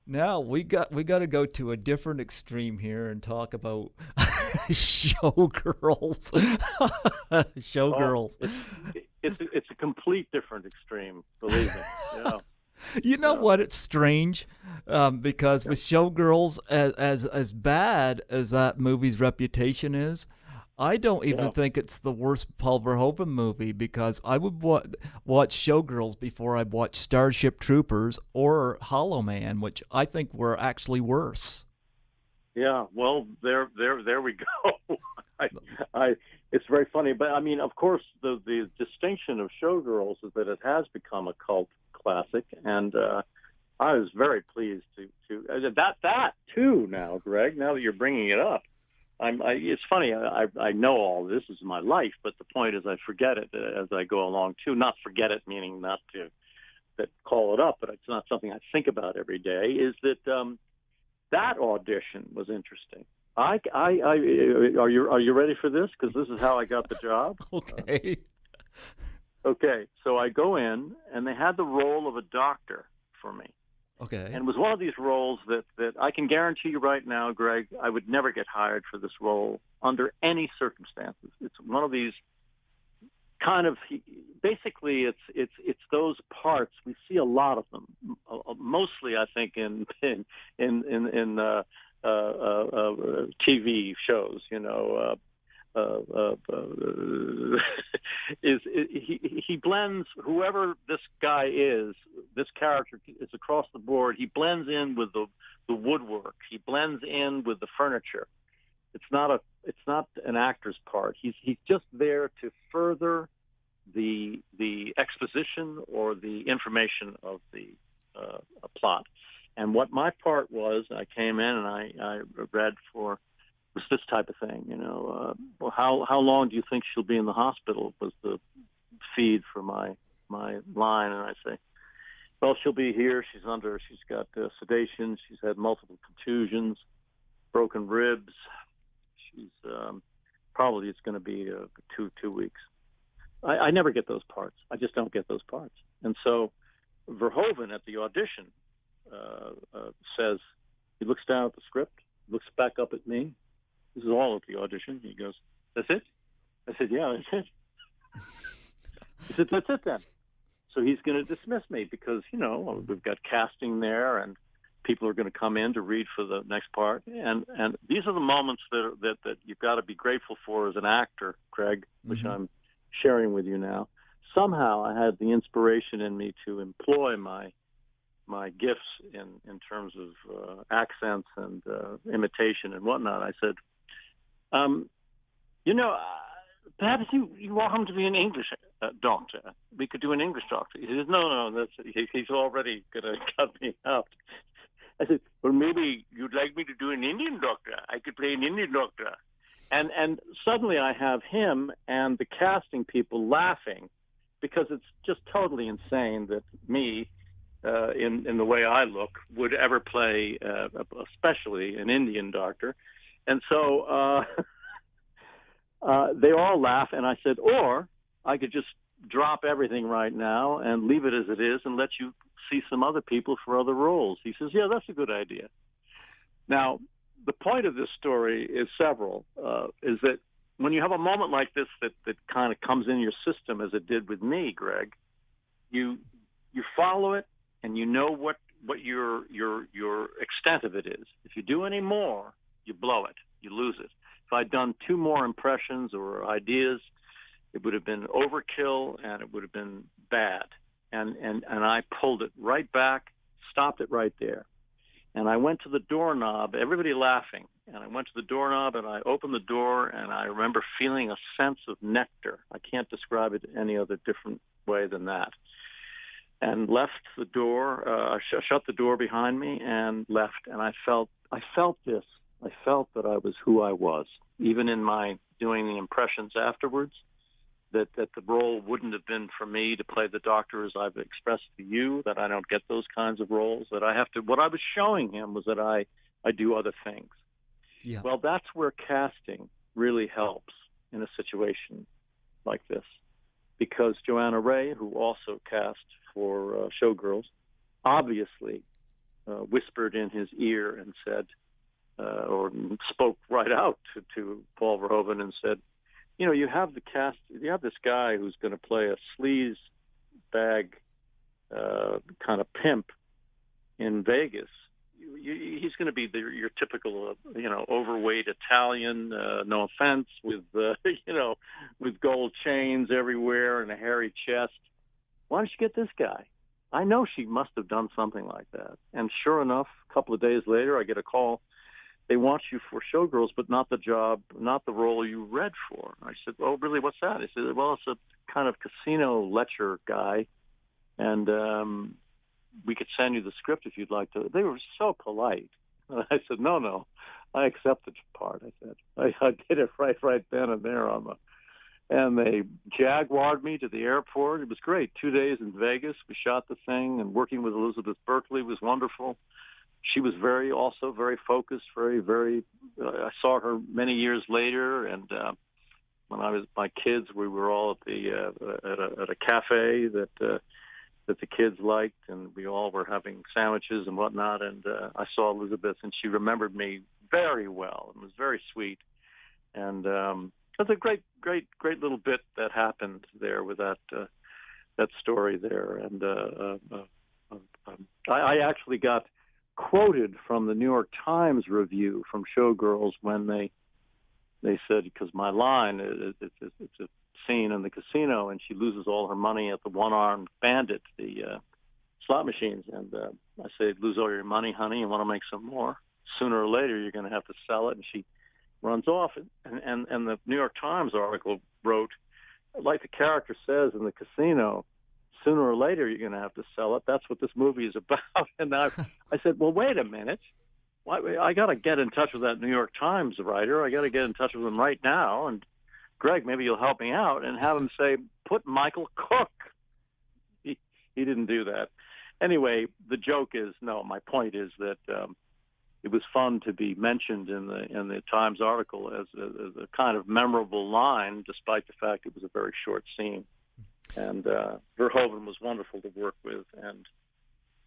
Now we got to go to a different extreme here and talk about Showgirls. Showgirls. Oh, it's a complete different extreme, believe me. Yeah. You know what? It's strange because with Showgirls, as bad as that movie's reputation is, I don't even think it's the worst Paul Verhoeven movie, because I would watch Showgirls before I'd watch Starship Troopers or Hollow Man, which I think were actually worse. Yeah, well, there we go. It's very funny, but I mean, of course, the distinction of Showgirls is that it has become a cult classic, and I was very pleased to that too. Now, Greg, now that you're bringing it up. It's funny. I know all this is my life, but the point is I forget it as I go along too. Not forget it, meaning not to call it up, but it's not something I think about every day. Is that that audition was interesting. Are you ready for this? Because this is how I got the job. Okay. Okay. So I go in, and they had the role of a doctor for me. Okay. And it was one of these roles that I can guarantee you right now, Greg, I would never get hired for this role under any circumstances. It's one of these kind of basically it's those parts. We see a lot of them, mostly I think in TV shows. He blends whoever this guy is. This character is across the board. He blends in with the woodwork. He blends in with the furniture. It's not an actor's part. He's just there to further the exposition or the information of the plot. And what my part was, I came in and I read for was this type of thing. Well, how long do you think she'll be in the hospital? Was the feed for my line, and I say, well, she'll be here. She's got sedation. She's had multiple contusions, broken ribs. She's probably it's going to be 2 weeks. I never get those parts. I just don't get those parts. And so Verhoeven at the audition says, he looks down at the script, looks back up at me. This is all at the audition. He goes, that's it? I said, yeah, that's it. He said, that's it then. So he's going to dismiss me because, we've got casting there and people are going to come in to read for the next part. And these are the moments that you've got to be grateful for as an actor, Craig, which I'm sharing with you now. Somehow I had the inspiration in me to employ my gifts in terms of accents and imitation and whatnot. I said, perhaps you want him to be an English doctor. We could do an English doctor. He says, no, he's already going to cut me out. I said, well, maybe you'd like me to do an Indian doctor. I could play an Indian doctor. And suddenly I have him and the casting people laughing because it's just totally insane that me, in the way I look, would ever play, especially an Indian doctor. And so they all laugh, and I said, or I could just drop everything right now and leave it as it is and let you see some other people for other roles. He says, yeah, that's a good idea. Now, the point of this story is several, is that when you have a moment like this that kind of comes in your system, as it did with me, Greg, you follow it and you know what your extent of it is. If you do any more, you blow it, you lose it. If I'd done 2 more impressions or ideas, it would have been overkill and it would have been bad. And I pulled it right back, stopped it right there. And I went to the doorknob, everybody laughing, and I went to the doorknob and I opened the door and I remember feeling a sense of nectar. I can't describe it any other different way than that. And left the door, shut the door behind me and left. And I felt this. I felt that I was who I was, even in my doing the impressions afterwards, that the role wouldn't have been for me to play the doctor as I've expressed to you, that I don't get those kinds of roles, that I have to, what I was showing him was that I do other things. Yeah. Well, that's where casting really helps in a situation like this, because Joanna Ray, who also cast for Showgirls, obviously whispered in his ear and said, or spoke right out to Paul Verhoeven and said, you have this guy who's going to play a sleaze bag kind of pimp in Vegas. He's going to be your typical, overweight Italian, no offense, with, with gold chains everywhere and a hairy chest. Why don't you get this guy? I know she must have done something like that. And sure enough, a couple of days later, I get a call. They want you for Showgirls, but not the job, not the role you read for. I said, oh, really, what's that? He said, well, it's a kind of casino lecher guy, and we could send you the script if you'd like to. They were so polite. I said, no, I accept the part. I said, I did it right then and there and they jaguared me to the airport. It was great. 2 days in Vegas. We shot the thing, and working with Elizabeth Berkley was wonderful. She was also very focused, very, I saw her many years later. And when I was my kids, we were all at a cafe that the kids liked, and we all were having sandwiches and whatnot. And I saw Elizabeth, and she remembered me very well and was very sweet. And That's a great little bit that happened there with that story there, and I actually got quoted from the New York Times review from Showgirls when they said, because my line it's a scene in the casino and she loses all her money at the one-armed bandit, the slot machines, and I say, lose all your money, honey, you want to make some more. Sooner or later, you're going to have to sell it, and she runs off. And the New York Times article wrote, like the character says in the casino, sooner or later you're going to have to sell it. That's what this movie is about. And I said, well, wait a minute. I got to get in touch with that New York Times writer. I got to get in touch with him right now. And Greg, maybe you'll help me out and have him say, put Michael Cooke. He didn't do that. Anyway, the joke is, no, my point is that it was fun to be mentioned in the Times article as a kind of memorable line, despite the fact it was a very short scene. And Verhoeven was wonderful to work with,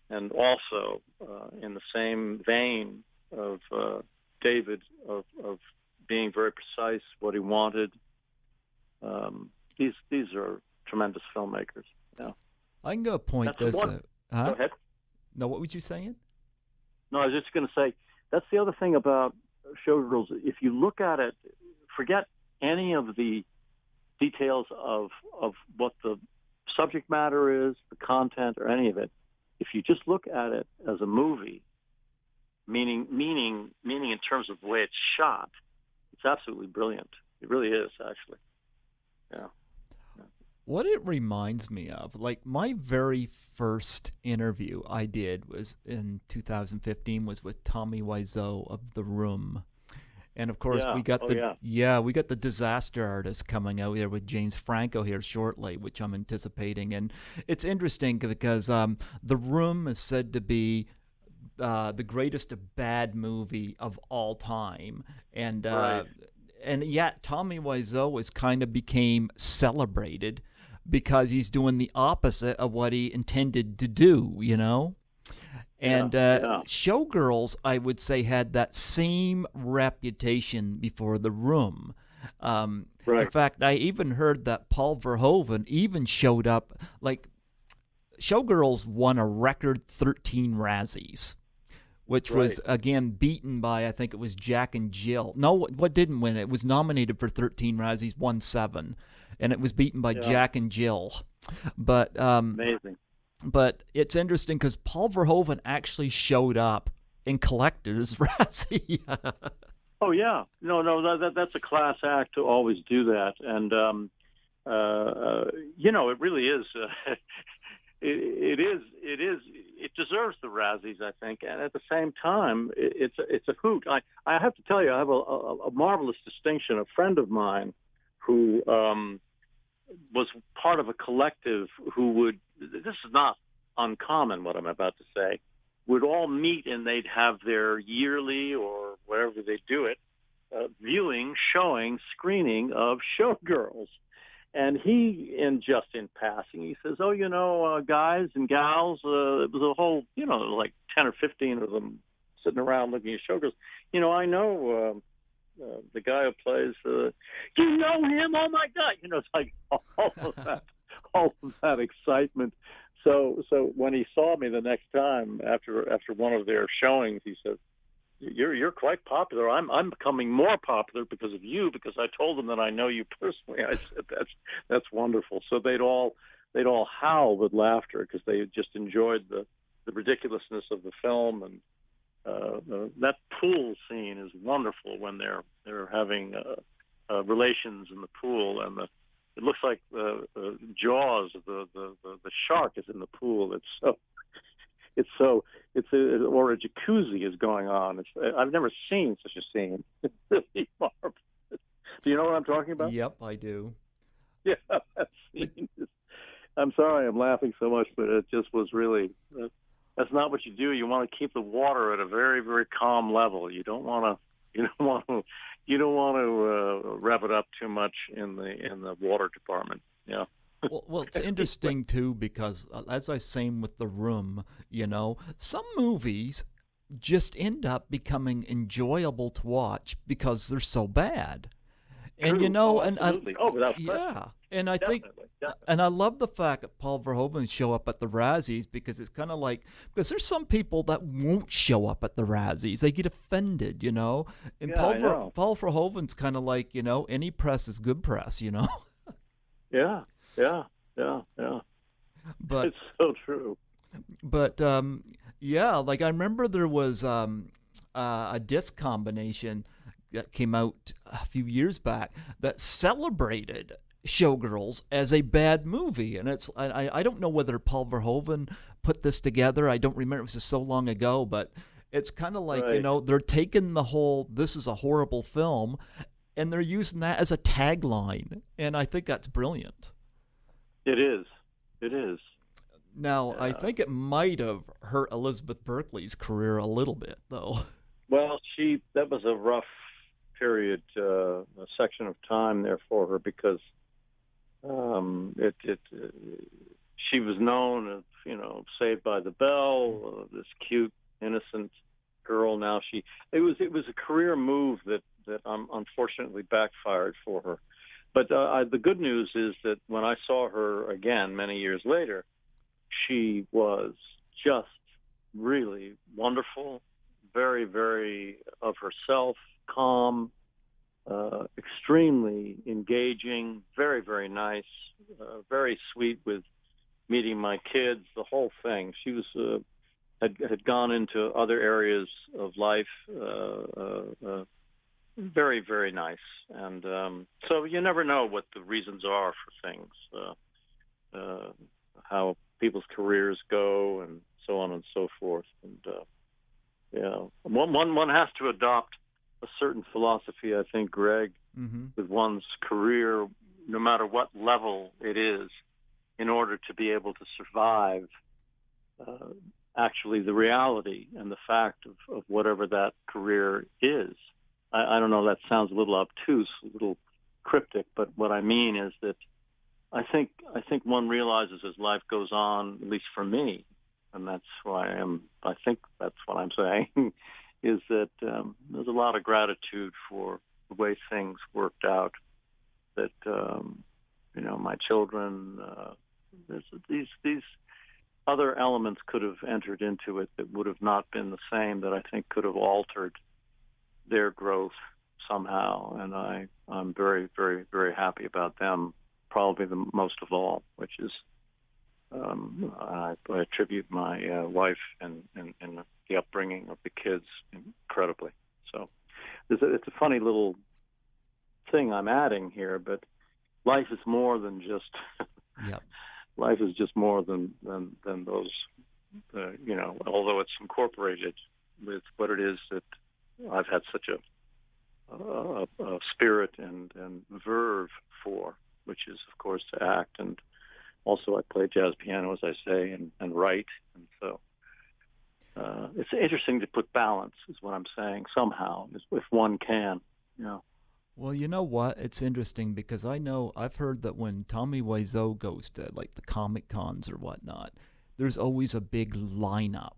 and also in the same vein of David of being very precise what he wanted. These are tremendous filmmakers. Yeah. I can go point this. Go ahead. No, what was you saying? No, I was just going to say that's the other thing about Showgirls. If you look at it, forget any of the details of what the subject matter is, the content, or any of it. If you just look at it as a movie, meaning in terms of the way it's shot, it's absolutely brilliant. It really is, actually. Yeah. What it reminds me of, like my very first interview I did was in 2015 was with Tommy Wiseau of The Room. And of course we got the Disaster Artist coming out here with James Franco here shortly, which I'm anticipating. And it's interesting because The Room is said to be the greatest bad movie of all time. And and yet Tommy Wiseau is kind of became celebrated because he's doing the opposite of what he intended to do, you know? And Showgirls, I would say, had that same reputation before The Room. In fact, I even heard that Paul Verhoeven even showed up. Like, Showgirls won a record 13 Razzies, which was, again, beaten by, I think it was Jack and Jill. No, what didn't win? It was nominated for 13 Razzies, won 7. And it was beaten by Jack and Jill. But amazing. But it's interesting because Paul Verhoeven actually showed up in collector's Razzie. Oh yeah, no, that's a class act to always do that, and it really is. It deserves the Razzies, I think, and at the same time, it's a hoot. I have to tell you, I have a marvelous distinction. A friend of mine who was part of a collective who would. This is not uncommon, what I'm about to say, would all meet and they'd have their yearly or wherever they do it, viewing, showing, screening of Showgirls. And he, in passing, he says, guys and gals, it was a whole, like 10 or 15 of them sitting around looking at Showgirls. I know the guy who plays, you know him? Oh, my God. It's like all of that excitement. So when he saw me the next time after one of their showings, he said, "You're quite popular. I'm becoming more popular because of you, because I told them that I know you personally." I said, "That's wonderful." So they'd all howl with laughter because they just enjoyed the ridiculousness of the film, and that pool scene is wonderful when they're having relations in the pool, and it looks like Jaws. The shark is in the pool. Or a jacuzzi is going on. I've never seen such a scene. It's really marvelous. Do you know what I'm talking about? Yep, I do. Yeah, that scene I'm sorry I'm laughing so much, but it just was really. That's not what you do. You want to keep the water at a very, very calm level. You don't want to rev it up too much in the water department. Yeah. Well, it's interesting too because as I was saying with The Room, some movies just end up becoming enjoyable to watch because they're so bad. And True. Oh, and absolutely. Oh, without question. yeah, and I think, Definitely. Definitely. and I love the fact that Paul Verhoeven show up at the Razzies, because it's kind of like, because there's some people that won't show up at the Razzies, they get offended, and Yeah, I know. Paul Verhoeven's kind of like, any press is good press, Yeah. Yeah. Yeah. Yeah. but It's so true. but yeah, like I remember there was a disc combination that came out a few years back that celebrated Showgirls as a bad movie, and I don't know whether Paul Verhoeven put this together. I don't remember; it was just so long ago. But it's kind of like, Right. they're taking the whole "this is a horrible film" and they're using that as a tagline, and I think that's brilliant. It is. It is. Now, I think it might have hurt Elizabeth Berkley's career a little bit, though. Well, that was a rough period, a section of time there for her, because she was known as, Saved by the Bell, this cute, innocent girl. Now it was a career move that unfortunately backfired for her. But the good news is that when I saw her again many years later, she was just really wonderful, very, very of herself, calm, extremely engaging, very, very nice, very sweet with meeting my kids, the whole thing. She was had gone into other areas of life, very, very nice. And so you never know what the reasons are for things, how people's careers go, and so on and so forth. And one has to adopt a certain philosophy, I think, Greg, with one's career, no matter what level it is, in order to be able to survive actually the reality and the fact of whatever that career is. I don't know, that sounds a little obtuse, a little cryptic, but what I mean is that I think one realizes as life goes on, at least for me, and that's why I think that's what I'm saying, is that there's a lot of gratitude for the way things worked out, that, my children, there's these other elements could have entered into it that would have not been the same, that I think could have altered their growth somehow. And I'm very, very, very happy about them, probably the most of all, which is I attribute my wife and the upbringing of the kids incredibly. So it's a funny little thing I'm adding here, but life is more than just Yep. Life is just more than those, although it's incorporated with what it is that I've had such a spirit and verve for, which is, of course, to act. And also I play jazz piano, as I say, and write. And so it's interesting to put balance, is what I'm saying, somehow, if one can, Well, you know what? It's interesting because I've heard that when Tommy Wiseau goes to like the Comic Cons or whatnot, there's always a big lineup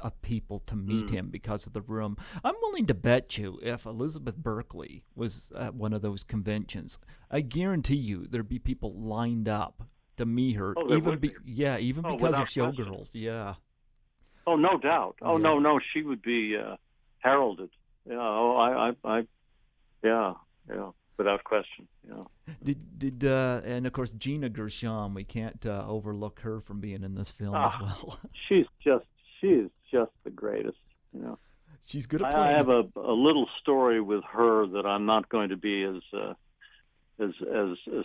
of people to meet him because of the room. I'm willing to bet you if Elizabeth Berkley was at one of those conventions, I guarantee you there'd be people lined up to meet her. Oh, there would be. Even because of Showgirls. Yeah. Oh, no doubt. Oh, Yeah. no, she would be heralded. Yeah. Oh, yeah, without question. Yeah. And of course Gina Gershon, we can't overlook her from being in this film as well. She is just the greatest. She's good at I playing. have a little story with her that I'm not going to be as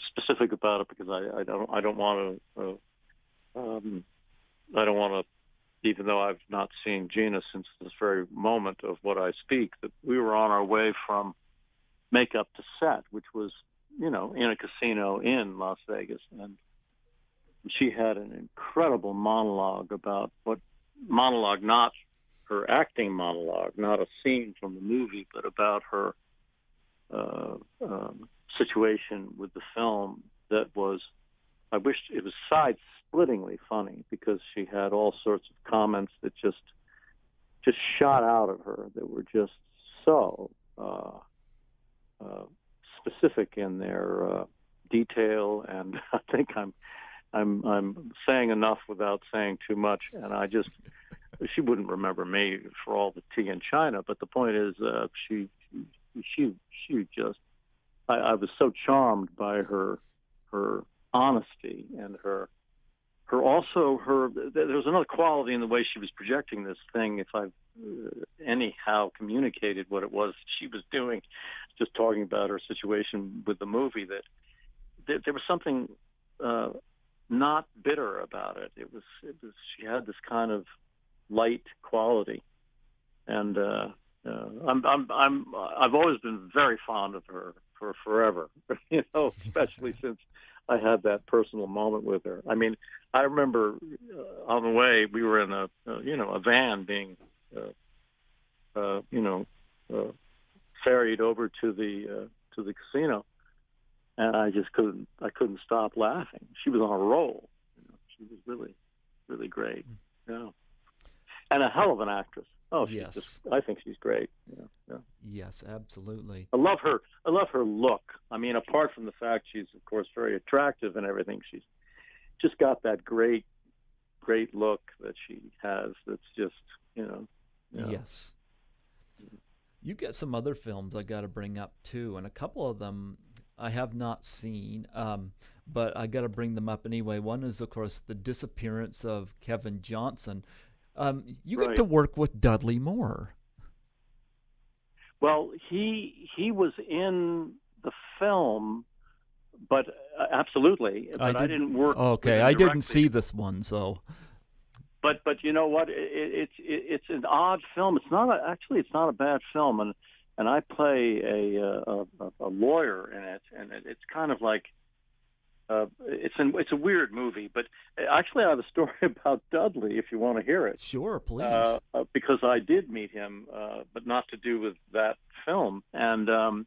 specific about it, because I don't want to, even though I've not seen Gina since this very moment of what I speak, that we were on our way from makeup to set, which was, in a casino in Las Vegas. And she had an incredible monologue not her acting monologue, not a scene from the movie, but about her situation with the film that was, I wish it was side-splittingly funny, because she had all sorts of comments that just shot out of her that were just so specific in their detail, and I think I'm saying enough without saying too much. And she wouldn't remember me for all the tea in China, but the point is, she just, I was so charmed by her honesty and her there was another quality in the way she was projecting this thing. If I've anyhow communicated what it was she was doing, just talking about her situation with the movie, that there was something not bitter about it. It was she had this kind of light quality, and I've always been very fond of her for forever. Especially since I had that personal moment with her. I mean, I remember on the way we were in a van being ferried over to the casino, and I couldn't stop laughing. She was on a roll. She was really, really great. Yeah, and a hell of an actress. Oh, yes. I think she's great. Yeah. Yes, absolutely. I love her look. I mean, apart from the fact she's, of course, very attractive and everything, she's just got that great look that she has. That's just, Yes. You get some other films I got to bring up too, and a couple of them I have not seen, but I got to bring them up anyway. One is, of course, The Disappearance of Kevin Johnson. You get to work with Dudley Moore. Well, he was in the film, but absolutely. But I didn't work. Okay, I didn't see this one, so. But you know what? It's an odd film. It's not a bad film, and I play a lawyer in it, and it's kind of like. It's a weird movie, but actually I have a story about Dudley if you want to hear it. Sure, please. Because I did meet him, but not to do with that film. And I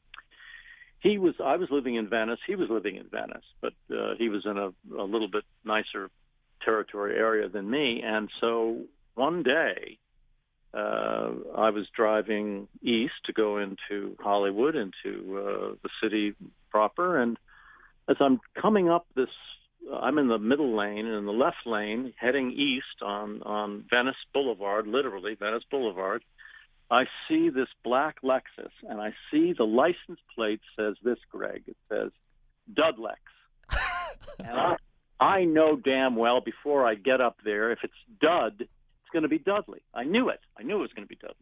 was living in Venice. He was living in Venice, but he was in a little bit nicer territory area than me. And so one day I was driving east to go into Hollywood, into the city proper, and as I'm coming up I'm in the middle lane, and in the left lane, heading east on Venice Boulevard, literally Venice Boulevard, I see this black Lexus, and I see the license plate says this, Greg. It says Dudlex. And I know damn well before I get up there, if it's Dud, it's going to be Dudley. I knew it. I knew it was going to be Dudley.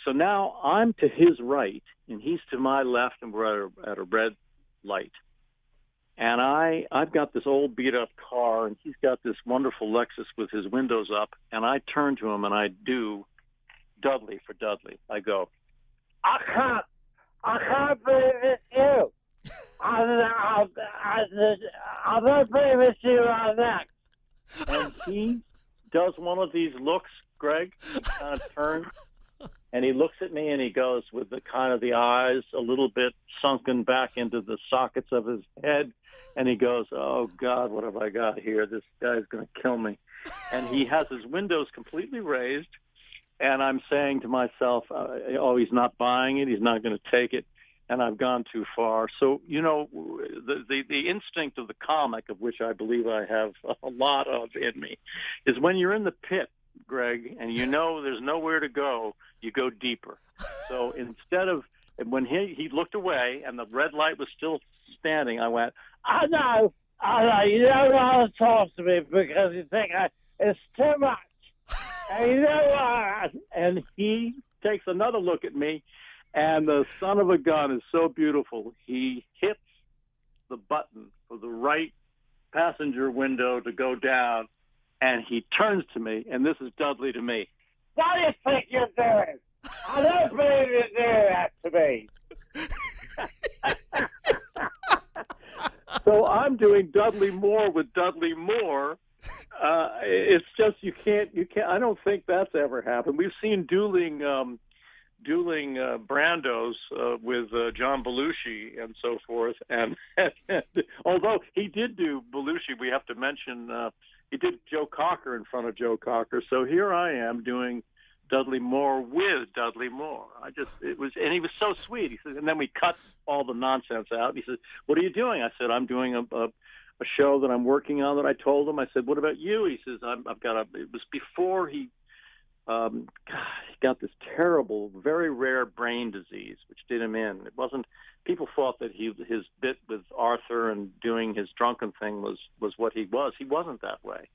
So now I'm to his right, and he's to my left, and we're at a red light. And I've got this old beat-up car, and he's got this wonderful Lexus with his windows up, and I turn to him, and I do Dudley for Dudley. I go, I can't believe it's you. I don't believe it's you right next. And he does one of these looks, Greg. He kind of turns, and he looks at me, and he goes with the kind of the eyes a little bit sunken back into the sockets of his head. And he goes, oh, God, what have I got here? This guy's going to kill me. And he has his windows completely raised. And I'm saying to myself, oh, he's not buying it. He's not going to take it. And I've gone too far. So, the instinct of the comic, of which I believe I have a lot of in me, is when you're in the pit, Greg, and there's nowhere to go, you go deeper. So instead of, when he looked away and the red light was still standing, I went, I know, you don't want to talk to me because you think it's too much. And you know what? And he takes another look at me, and the son of a gun is so beautiful. He hits the button for the right passenger window to go down, and he turns to me, and this is Dudley to me. What do you think you're doing? I don't believe you're doing that to me. So I'm doing Dudley Moore with Dudley Moore. It's just you can't. I don't think that's ever happened. We've seen dueling Brandos with John Belushi and so forth. And although he did do Belushi, we have to mention he did Joe Cocker in front of Joe Cocker. So here I am doing Dudley Moore with Dudley Moore. And he was so sweet. He says, and then we cut all the nonsense out. He said, "What are you doing?" I said, "I'm doing a show that I'm working on." That I told him. I said, "What about you?" He says, "I've got a." It was before he got this terrible, very rare brain disease, which did him in. It wasn't. People thought that his bit with Arthur and doing his drunken thing was what he was. He wasn't that way.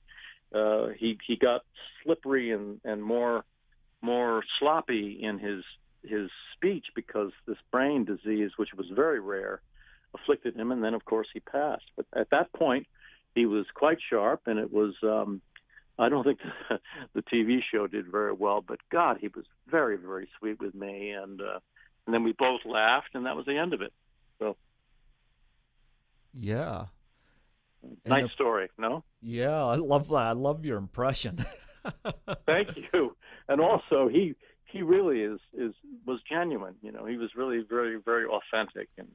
He got slippery and more sloppy in his speech because this brain disease, which was very rare, afflicted him, and then of course he passed. But at that point, he was quite sharp, and it was. I don't think the TV show did very well, but God, he was very, very sweet with me, and then we both laughed, and that was the end of it. So, yeah, nice story, no? Yeah, I love that. I love your impression. Thank you. And also, he really was genuine. You know, he was really very, very authentic, and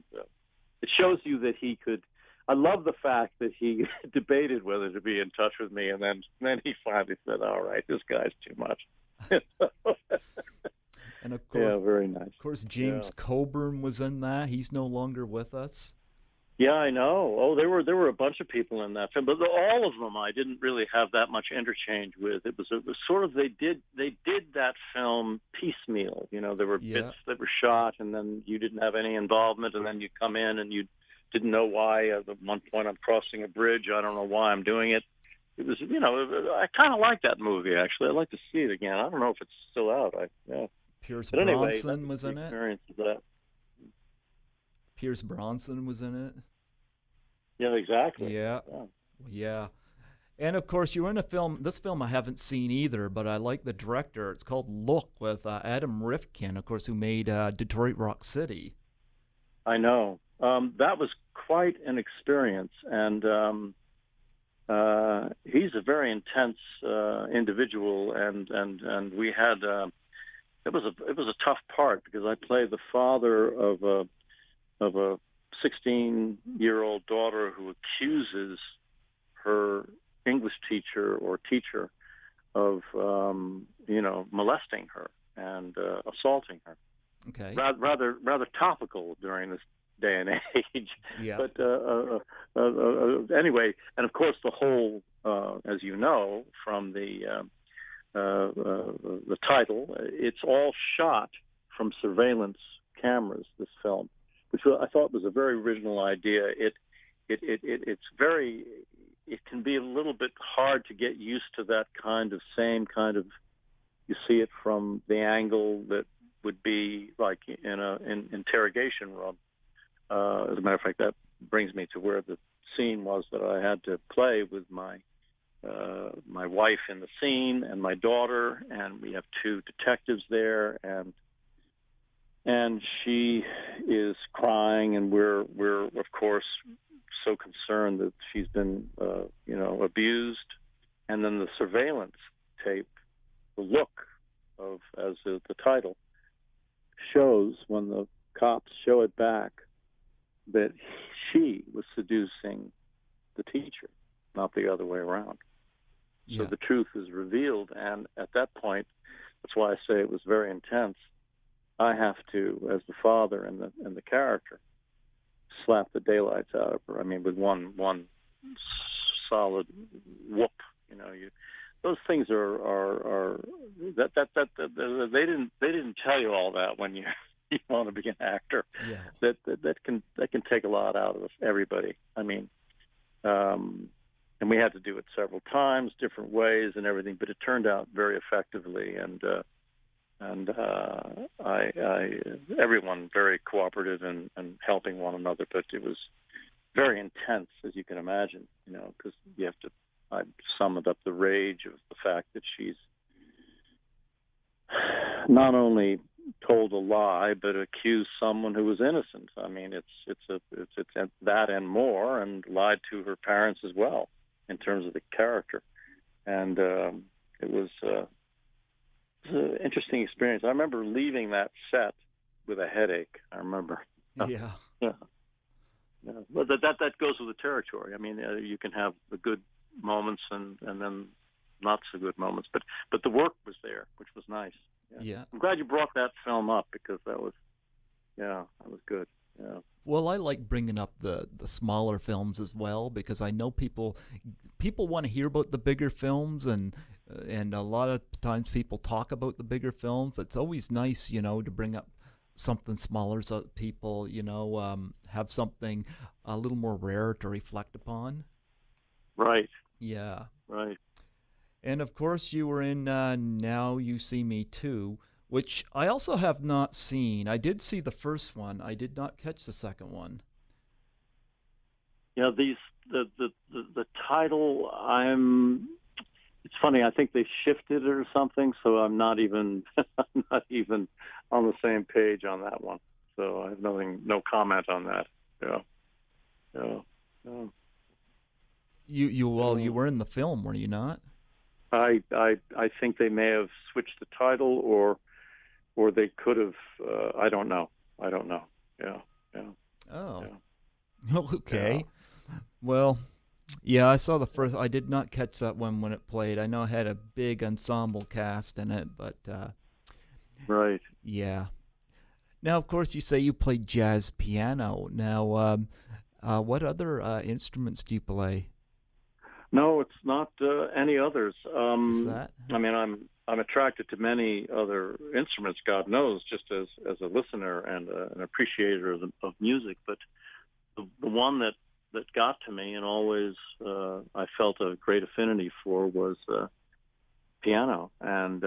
it shows you that he could. I love the fact that he debated whether to be in touch with me, and then he finally said, "All right, this guy's too much." And of course, yeah, very nice. Of course, James Coburn was in that. He's no longer with us. Yeah, I know. Oh, there were a bunch of people in that film, but all of them I didn't really have that much interchange with. It was sort of they did that film piecemeal. You know, there were bits that were shot, and then you didn't have any involvement, and then you come in and you didn't know why. At one point, I'm crossing a bridge. I don't know why I'm doing it. It was, you know, I kind of like that movie, actually. I'd like to see it again. I don't know if it's still out. Pierce but anyway, Bronson was in it. Of that. Pierce Bronson was in it. Yeah, exactly. Yeah. And of course, you were in a film. This film I haven't seen either, but I like the director. It's called Look, with Adam Rifkin, of course, who made Detroit Rock City. I know. That was quite an experience, and he's a very intense individual, and we had it was a tough part because I played the father of a 16-year-old daughter who accuses her English teacher of molesting her and assaulting her. Okay. Rather topical during this day and age. Yeah. But anyway, and of course the whole, as you know from the title, it's all shot from surveillance cameras. This film, which I thought was a very original idea. It can be a little bit hard to get used to that same kind of. You see it from the angle that would be like in an interrogation room. As a matter of fact, that brings me to where the scene was that I had to play with my wife in the scene and my daughter, and we have two detectives there, and she is crying, and we're of course so concerned that she's been abused, and then the surveillance tape, the look of, as the title shows, when the cops show it back, that she was seducing the teacher, not the other way around. Yeah. So the truth is revealed, and at that point, that's why I say it was very intense. I have to, as the father and the character, slap the daylights out of her. I mean, with one solid whoop. You know, those things are that they didn't tell you all that when you want to be an actor. Yeah. That can take a lot out of everybody. I mean, and we had to do it several times, different ways and everything, but it turned out very effectively, and everyone very cooperative and helping one another, but it was very intense, as you can imagine, you know, because you have to. I summed up the rage of the fact that she's not only told a lie, but accused someone who was innocent. I mean, it's that and more, and lied to her parents as well in terms of the character, and it was an interesting experience. I remember leaving that set with a headache. I remember. Yeah. But that goes with the territory. I mean, you can have the good moments and then not so good moments. But the work was there, which was nice. Yeah. I'm glad you brought that film up because that was good. Yeah. Well, I like bringing up the smaller films as well because I know people want to hear about the bigger films, and a lot of times people talk about the bigger films. But it's always nice, to bring up something smaller so that people, have something a little more rare to reflect upon. Right. Yeah. Right. And of course, you were in Now You See Me Too, which I also have not seen. I did see the first one. I did not catch the second one. Yeah, the title. It's funny. I think they shifted it or something, so I'm not even on the same page on that one. So I have no comment on that. Yeah. Yeah. Yeah. You were in the film, were you not? I think they may have switched the title, or they could have. I don't know. Yeah. Yeah. Oh. Yeah. Okay. Yeah. Well, yeah, I saw the first. I did not catch that one when it played. I know it had a big ensemble cast in it, but right. Yeah. Now, of course, you say you play jazz piano. Now, what other instruments do you play? No, it's not any others. Just that? I mean, I'm attracted to many other instruments. God knows, just as a listener and an appreciator of music. But the one that got to me and always I felt a great affinity for was piano. And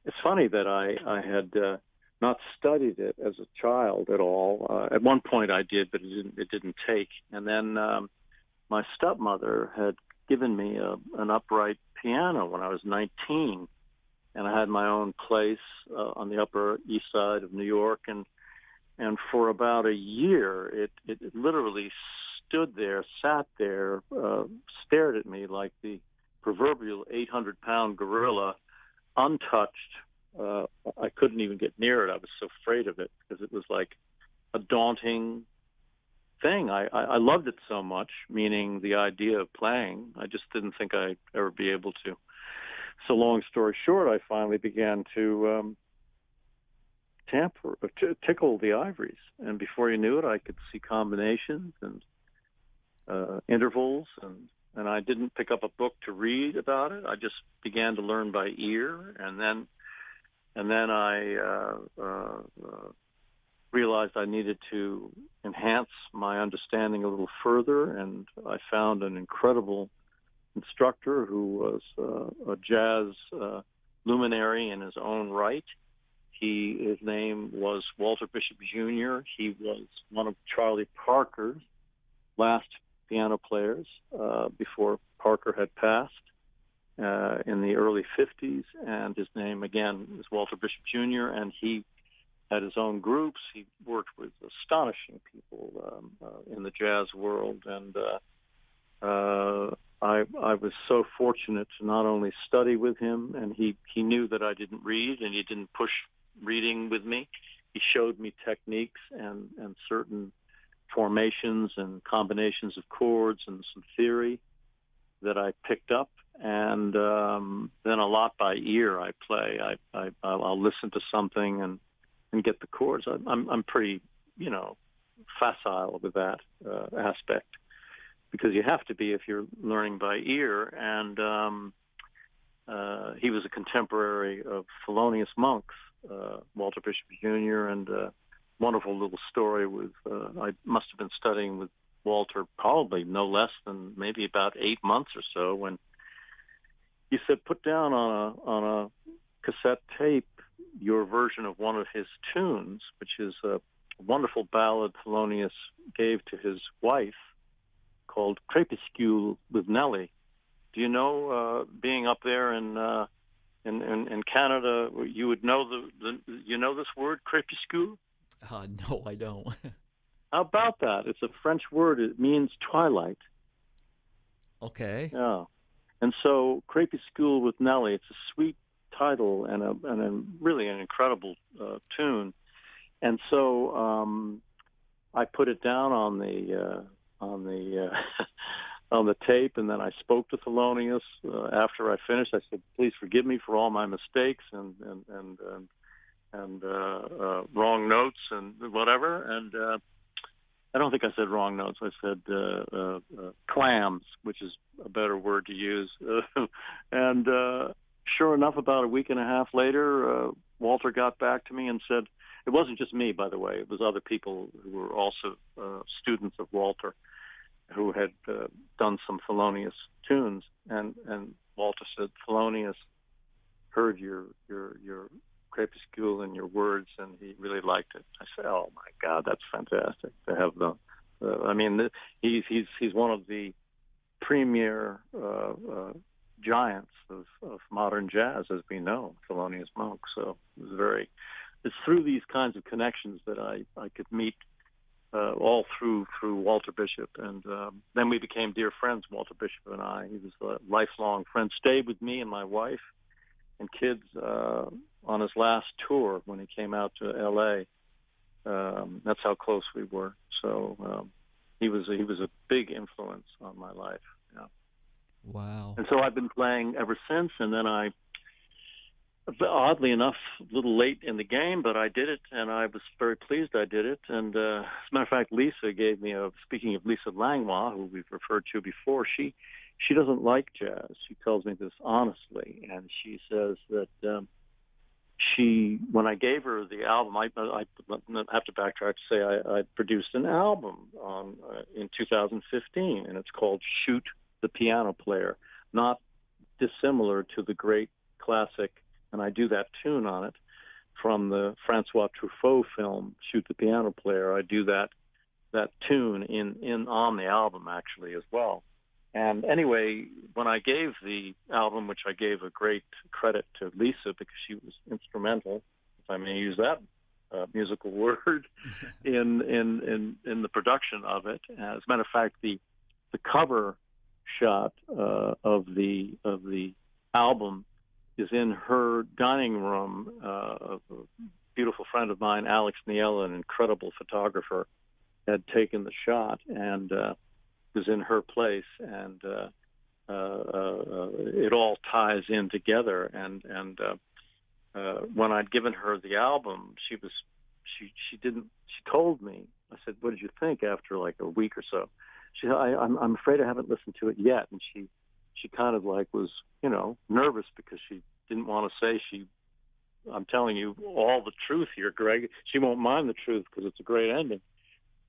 it's funny that I had not studied it as a child at all. At one point I did, but it didn't take. And then my stepmother had given me an upright piano when I was 19, and I had my own place on the Upper East Side of New York, and for about a year, it literally stood there, sat there, stared at me like the proverbial 800-pound gorilla, untouched. I couldn't even get near it. I was so afraid of it because it was like a daunting thing. I loved it so much, meaning the idea of playing. I just didn't think I'd ever be able to. So long story short, I finally began to tickle the ivories. And before you knew it, I could see combinations and intervals. And I didn't pick up a book to read about it. I just began to learn by ear. And then I realized I needed to enhance my understanding a little further, and I found an incredible instructor who was a jazz luminary in his own right. His name was Walter Bishop Jr. He was one of Charlie Parker's last piano players before Parker had passed in the early 50s, and his name, again, is Walter Bishop Jr., and he had his own groups. He worked with astonishing people in the jazz world, and I was so fortunate to not only study with him, and he knew that I didn't read, and he didn't push reading with me. He showed me techniques and certain formations and combinations of chords and some theory that I picked up, and then a lot by ear I play. I'll listen to something and get the chords. I'm pretty, facile with that aspect, because you have to be if you're learning by ear. And he was a contemporary of Thelonious Monk's, Walter Bishop Jr., and wonderful little story with, I must have been studying with Walter probably no less than maybe about 8 months or so, when he said, put down on a cassette tape your version of one of his tunes, which is a wonderful ballad Thelonious gave to his wife called Crépuscule with Nellie. Do you know, being up there in Canada, you would know you know this word, crépuscule? No, I don't. How about that? It's a French word. It means twilight. Okay. Yeah. And so Crépuscule with Nellie, it's a sweet title and a really an incredible tune. And so I put it down on the on the tape, and then I spoke to Thelonious after I finished. I said, "Please forgive me for all my mistakes and wrong notes and whatever." And I don't think I said wrong notes. I said clams, which is a better word to use. And sure enough, about a week and a half later, Walter got back to me and said, it wasn't just me, by the way. It was other people who were also students of Walter who had done some Thelonious tunes. And Walter said, Thelonious heard your Crepuscule and your words, and he really liked it. I said, "Oh my God, that's fantastic to have he's one of the premier giants of modern jazz, as we know, Thelonious Monk." So it's through these kinds of connections that I could meet all through Walter Bishop, and then we became dear friends, Walter Bishop and I. He was a lifelong friend. Stayed with me and my wife and kids on his last tour when he came out to L.A. That's how close we were. So he was a big influence on my life. Yeah. Wow. And so I've been playing ever since. And then I, oddly enough, a little late in the game, but I did it, and I was very pleased I did it. And as a matter of fact, Lisa gave me speaking of Lisa Langlois, who we've referred to before, she doesn't like jazz. She tells me this honestly, and she says that when I gave her the album, I have to backtrack to say I produced an album in 2015, and it's called Shoot the Piano Player, not dissimilar to the great classic, and I do that tune on it, from the Francois Truffaut film Shoot the Piano Player. I do that tune on the album actually as well. And anyway, when I gave the album, which I gave a great credit to Lisa because she was instrumental, if I may use that musical word, in the production of it. As a matter of fact, the cover shot of the album is in her dining room. A beautiful friend of mine, Alex Niella, an incredible photographer, had taken the shot, and was in her place, and it all ties in together. And when I'd given her the album, she told me. I said, "What did you think?" After like a week or so, she said, "I'm afraid I haven't listened to it yet." And she kind of like was nervous because she didn't want to say I'm telling you all the truth here, Greg. She won't mind the truth because it's a great ending.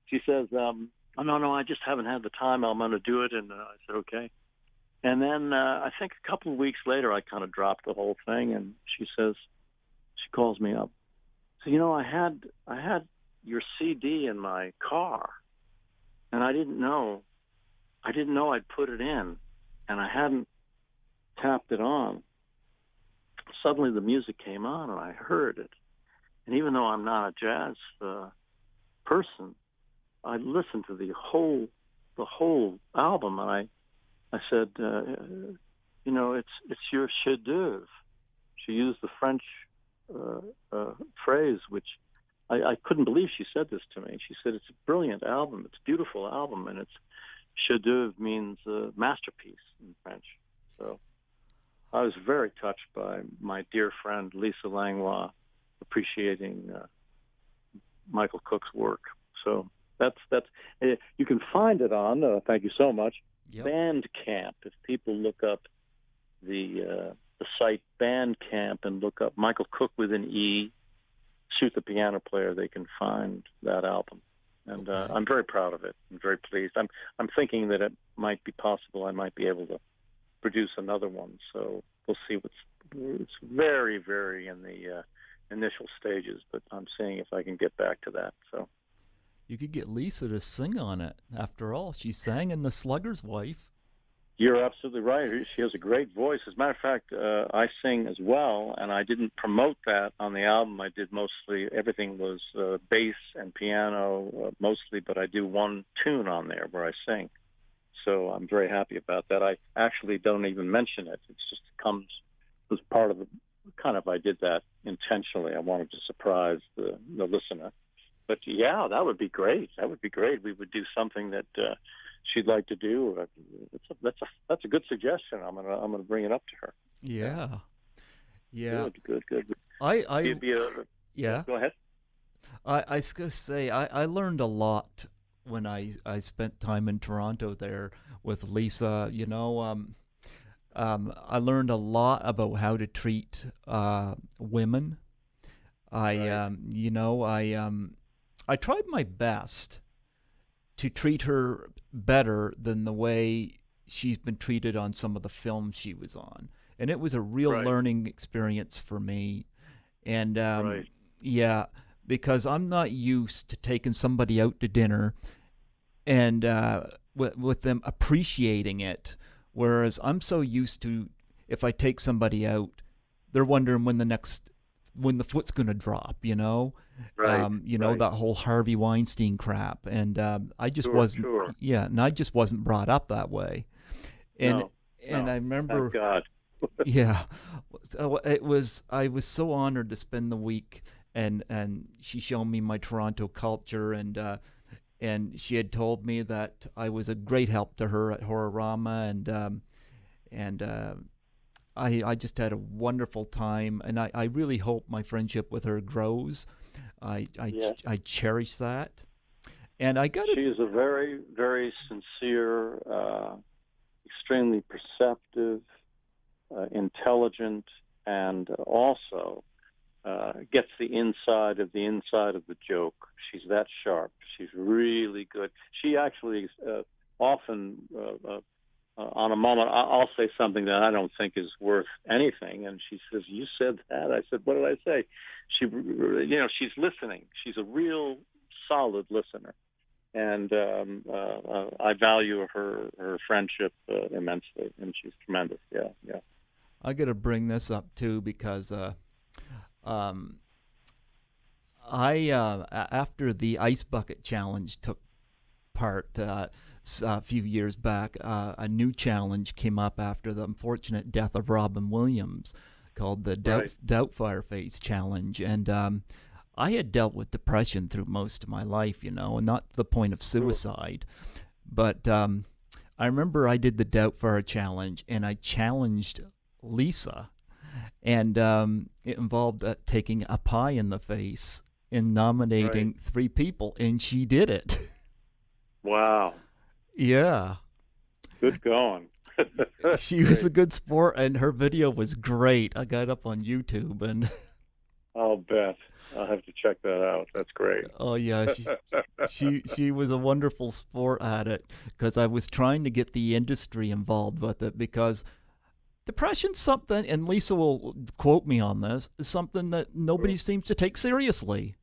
She says, "Oh, no, I just haven't had the time. I'm going to do it." And I said, "Okay." And then I think a couple of weeks later, I kind of dropped the whole thing, and she calls me up. So, I had your CD in my car, and I didn't know I'd put it in, and I hadn't tapped it on. Suddenly the music came on, and I heard it. And even though I'm not a jazz person, I listened to the whole album, and I said, it's your chef d'oeuvre. She used the French phrase, which I couldn't believe she said this to me. She said, "It's a brilliant album. It's a beautiful album, and it's chef d'oeuvre means masterpiece in French." So I was very touched by my dear friend Lisa Langlois appreciating Michael Cooke's work. So that's you can find it on. Thank you so much. Yep. Bandcamp. If people look up the site Bandcamp and look up Michael Cooke with an E, Shoot the Piano Player, they can find that album. And okay. I'm very proud of it. I'm very pleased. I'm thinking that it might be possible I might be able to produce another one. So we'll see. It's very, very in the initial stages, but I'm seeing if I can get back to that. So you could get Lisa to sing on it. After all, she sang in The Slugger's Wife. You're absolutely right. She has a great voice. As a matter of fact, I sing as well, and I didn't promote that on the album. I did mostly, everything was bass and piano mostly, but I do one tune on there where I sing. So I'm very happy about that. I actually don't even mention it. It just comes as part of I did that intentionally. I wanted to surprise the listener. But yeah, that would be great. That would be great. We would do something that she'd like to do, that's a good suggestion. I'm gonna bring it up to her. Yeah. Yeah. Good. I Yeah. Go ahead. I was gonna say I learned a lot when I spent time in Toronto there with Lisa. I learned a lot about how to treat women. Right. I tried my best to treat her better than the way she's been treated on some of the films she was on, and it was a real Right. learning experience for me. And Right. yeah, because I'm not used to taking somebody out to dinner and with them appreciating it. Whereas I'm so used to, if I take somebody out, they're wondering when the foot's going to drop, Right. Right. that whole Harvey Weinstein crap. And I just Sure. wasn't, Sure. yeah, and I just wasn't brought up that way. And, No. and No. I Thank remember, God. yeah, so I was so honored to spend the week, and she showed me my Toronto culture, and she had told me that I was a great help to her at Horrorama, and I just had a wonderful time, and I really hope my friendship with her grows. Yes. I cherish that, and I got She is a very, very sincere, extremely perceptive, intelligent, and also gets the inside of the joke. She's that sharp. She's really good. She actually often, on a moment, I'll say something that I don't think is worth anything, and she says, "You said that." I said, "What did I say?" She's listening. She's a real solid listener, and I value her friendship immensely, and she's tremendous. Yeah, yeah. I got to bring this up too because um, after the ice bucket challenge took part a few years back, a new challenge came up after the unfortunate death of Robin Williams, called the Right. Doubtfire Face Challenge, and I had dealt with depression through most of my life, and not to the point of Sure. suicide, but I remember I did the Doubtfire Challenge, and I challenged Lisa, and it involved taking a pie in the face and Right. nominating 3 people, and she did it. Wow. Yeah. Good going. She was a good sport, and her video was great. I got it up on YouTube, and I'll bet. I'll have to check that out. That's great. oh yeah, she was a wonderful sport at it, because I was trying to get the industry involved with it, because depression's something, and Lisa will quote me on this, is something that nobody seems to take seriously.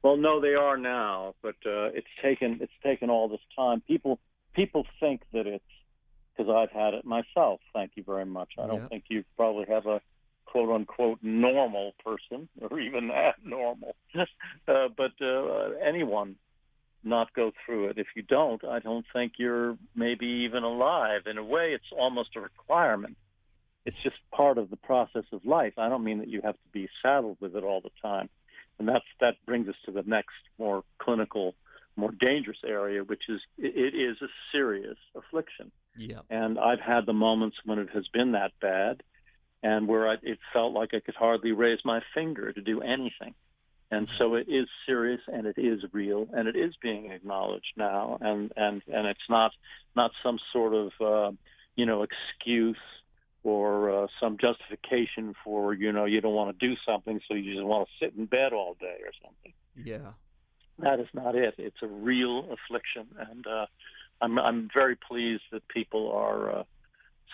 Well, no, they are now, but it's taken all this time. People think that it's because I've had it myself. Thank you very much. I don't Yeah. think you probably have a quote unquote normal person, or even abnormal. But anyone not go through it. If you don't, I don't think you're maybe even alive. In a way, it's almost a requirement. It's just part of the process of life. I don't mean that you have to be saddled with it all the time. And that brings us to the next more clinical, more dangerous area, which is it is a serious affliction. Yeah. And I've had the moments when it has been that bad, and where it felt like I could hardly raise my finger to do anything. And so it is serious, and it is real, and it is being acknowledged now, and it's not some sort of excuse or some justification for you don't want to do something, so you just want to sit in bed all day or something. Yeah. That is not it. It's a real affliction, and I'm very pleased that people are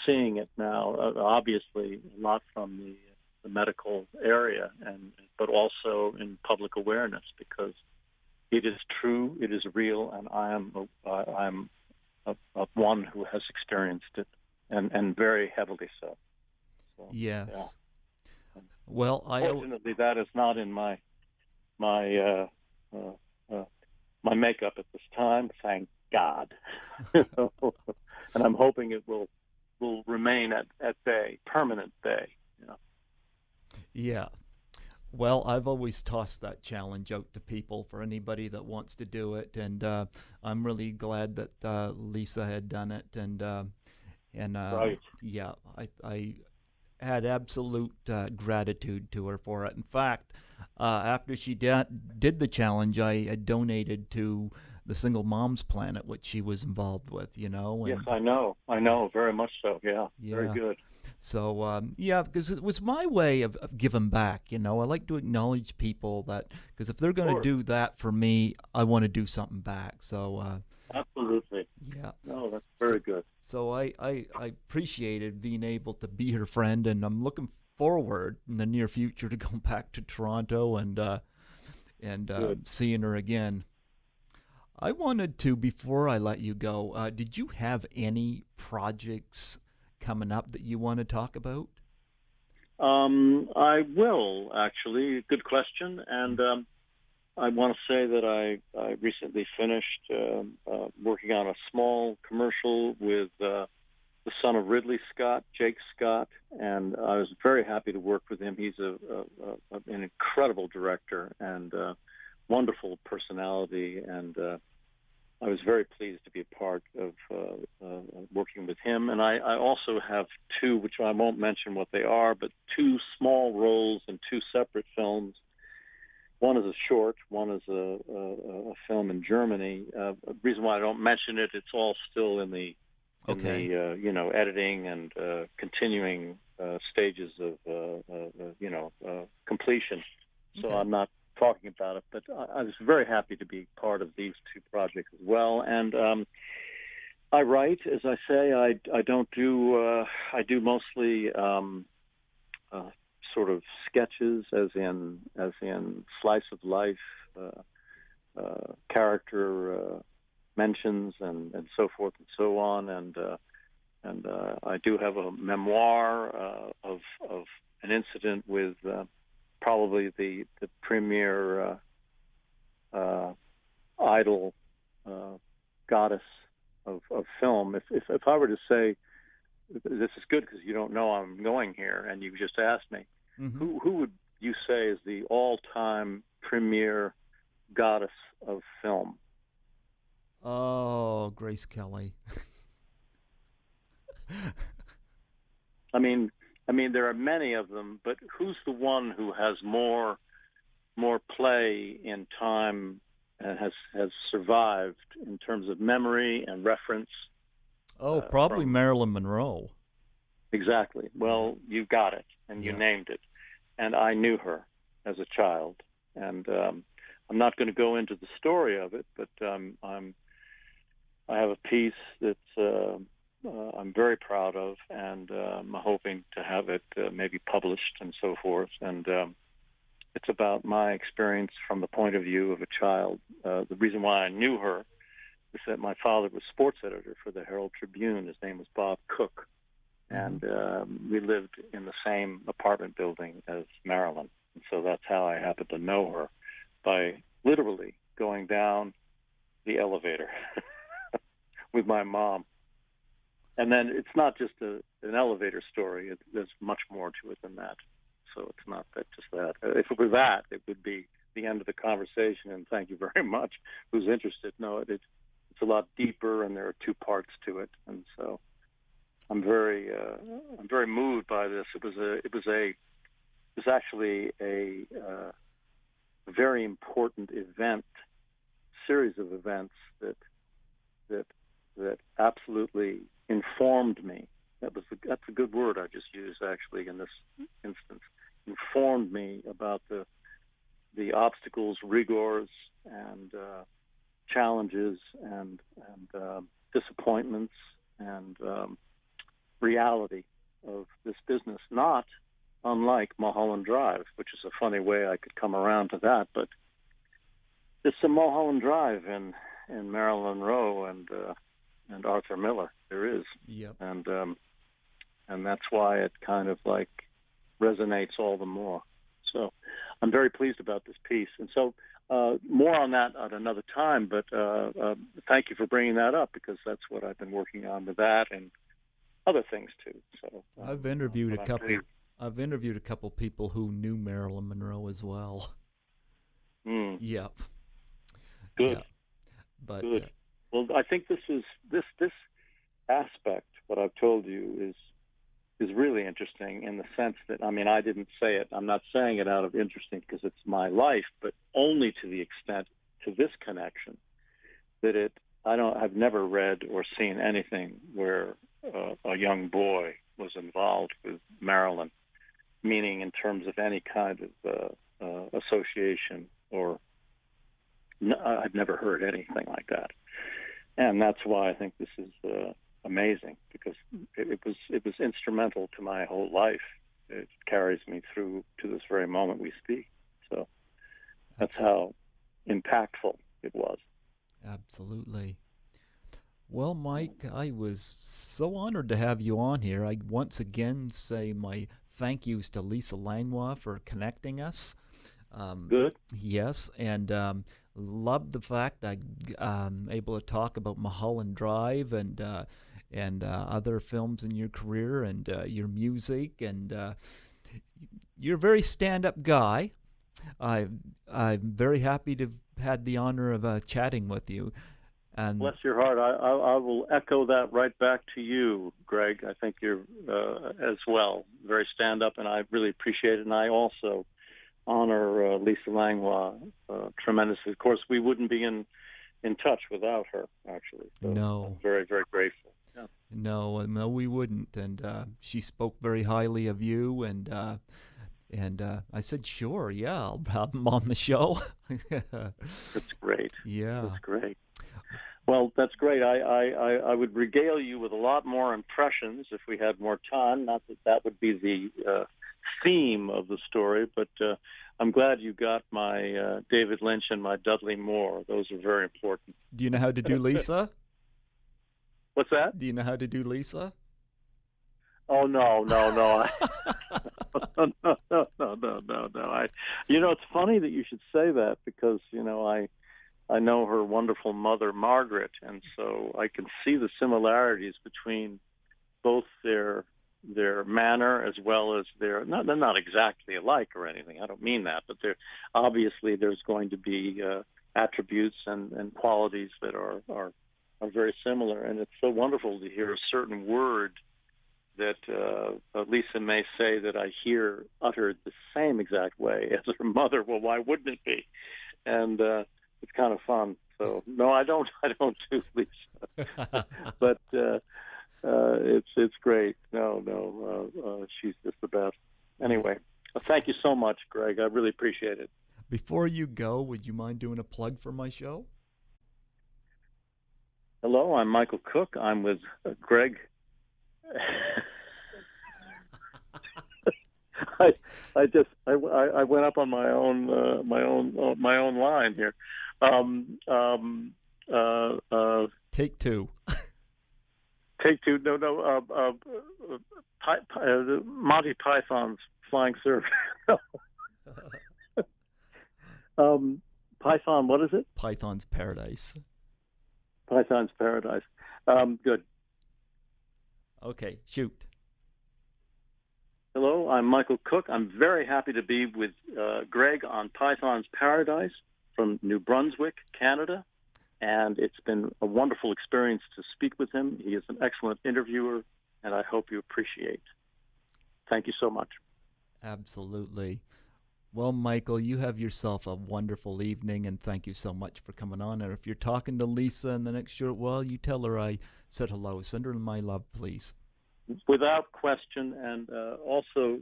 seeing it now. Obviously, a lot from the medical area, but also in public awareness, because it is true, it is real, and I'm one who has experienced it, and very heavily so. Yes. Yeah. Well, Fortunately, that is not in my my makeup at this time. Thank God. And I'm hoping it will remain at bay, permanent bay. Yeah. Well, I've always tossed that challenge out to people for anybody that wants to do it, and I'm really glad that Lisa had done it, and Right. yeah, I had absolute gratitude to her for it. In fact, after she did the challenge, I donated to the Single Moms Planet, which she was involved with, Yes, and I know, very much so. Yeah, very yeah. good. So yeah, because it was my way of giving back. I like to acknowledge people because if they're Of going to course, do that for me, I want to do something back. So absolutely. yeah, No, that's so very good. I appreciated being able to be her friend, and I'm looking forward in the near future to going back to Toronto and Good. seeing her again. I wanted to, before I let you go, did you have any projects coming up that you want to talk about? I will actually. Good question. And I want to say that I recently finished working on a small commercial with the son of Ridley Scott, Jake Scott, and I was very happy to work with him. He's an incredible director and wonderful personality, and I was very pleased to be a part of working with him. And I also have two, which I won't mention what they are, but two small roles in two separate films. One is a short, one is a film in Germany. The reason why I don't mention it, it's all still in the Okay. editing and continuing stages of completion. So Okay. I'm not talking about it, but I was very happy to be part of these two projects as well. And I write, as I say, I don't do I do mostly sort of sketches, as in slice of life, character mentions, and so forth and so on. And I do have a memoir of an incident with probably the premier idol goddess of film. If I were to say, this is good because you don't know I'm going here, and you just asked me, Mm-hmm. who would you say is the all-time premier goddess of film? Oh, Grace Kelly. There are many of them, but who's the one who has more play in time and has survived in terms of memory and reference Oh, probably from Marilyn Monroe. exactly. Yeah. Well, you got it, and you Yeah. named it. And I knew her as a child, and I'm not going to go into the story of it, but I have a piece that I'm very proud of, and I'm hoping to have it maybe published and so forth. And it's about my experience from the point of view of a child. The reason why I knew her is that my father was sports editor for the Herald Tribune. His name was Bob Cooke, Mm-hmm. and we lived in the same apartment building as Marilyn. And so that's how I happened to know her, by literally going down the elevator with my mom. And then it's not just an elevator story. There's much more to it than that. So it's not just that. If it were that, it would be the end of the conversation, and thank you very much. Who's interested? No, it's a lot deeper, and there are two parts to it. And so I'm very moved by this. It was actually a very important series of events that absolutely informed me. That's a good word I just used actually in this instance. Informed me about the obstacles, rigors, and challenges, and disappointments, and reality of this business. Not unlike Mulholland Drive, which is a funny way I could come around to that, but it's a Mulholland Drive in Marilyn Monroe and Arthur Miller. There is, Yep. and that's why it kind of like resonates all the more. So I'm very pleased about this piece, and so more on that at another time. But thank you for bringing that up, because that's what I've been working on with that and other things too. So I've interviewed a but I'm couple. pleased. I've interviewed a couple people who knew Marilyn Monroe as well. Mm. Yep. Good. Yeah. But Good. Well, I think this aspect, what I've told you, is really interesting in the sense that, I mean, I didn't say it. I'm not saying it out of interesting because it's my life, but only to the extent to this connection that I've never read or seen anything where a young boy was involved with Marilyn, meaning in terms of any kind of association or I've never heard anything like that. And that's why I think this is amazing, because it was instrumental to my whole life. It carries me through to this very moment we speak. So that's how impactful it was. Absolutely. Well, Mike, I was so honored to have you on here. I once again say my thank yous to Lisa Langlois for connecting us. Good. Yes, and loved the fact that I'm able to talk about Mulholland Drive and other films in your career and your music, and you're a very stand-up guy. I'm very happy to have had the honor of chatting with you. And bless your heart. I will echo that right back to you, Greg. I think you're as well very stand-up, and I really appreciate it. And I also honor Lisa Langlois tremendously. Of course, we wouldn't be in touch without her, actually. So no, I'm very, very grateful. Yeah. No, we wouldn't. And she spoke very highly of you, and I said, sure, yeah, I'll have him on the show. That's great. Yeah. That's great. Well, that's great. I would regale you with a lot more impressions if we had more time. Not that would be the theme of the story, but I'm glad you got my David Lynch and my Dudley Moore. Those are very important. Do you know how to do Lisa? What's that? Do you know how to do Lisa? Oh, no. No. It's funny that you should say that because, I know her wonderful mother, Margaret, and so I can see the similarities between both their manner as well as they're not exactly alike or anything. I don't mean that, but obviously there's going to be attributes and qualities that are very similar, and it's so wonderful to hear a certain word that Lisa may say that I hear uttered the same exact way as her mother. Well, why wouldn't it be? And it's kind of fun. So no, I don't do Lisa, but it's great. No, she's just the best. Anyway, thank you so much, Greg. I really appreciate it. Before you go, would you mind doing a plug for my show? Hello, I'm Michael Cooke. I'm with Greg. I went up on my own line here. Take two. Take two. No. Monty Python's Flying Circus. Python. What is it? Python's Paradise. Python's Paradise. Good. Okay, shoot. Hello, I'm Michael Cooke. I'm very happy to be with Greg on Python's Paradise from New Brunswick, Canada. And it's been a wonderful experience to speak with him. He is an excellent interviewer, and I hope you appreciate. Thank you so much. Absolutely. Well, Michael, you have yourself a wonderful evening, and thank you so much for coming on. And if you're talking to Lisa in the next short while, you tell her I said hello. Send her my love, please. Without question, and also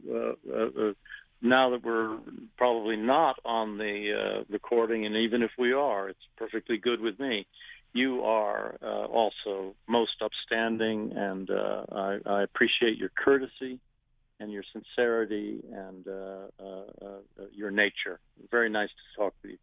now that we're probably not on the recording, and even if we are, it's perfectly good with me. You are also most upstanding, and I appreciate your courtesy and your sincerity and your nature. Very nice to talk with you.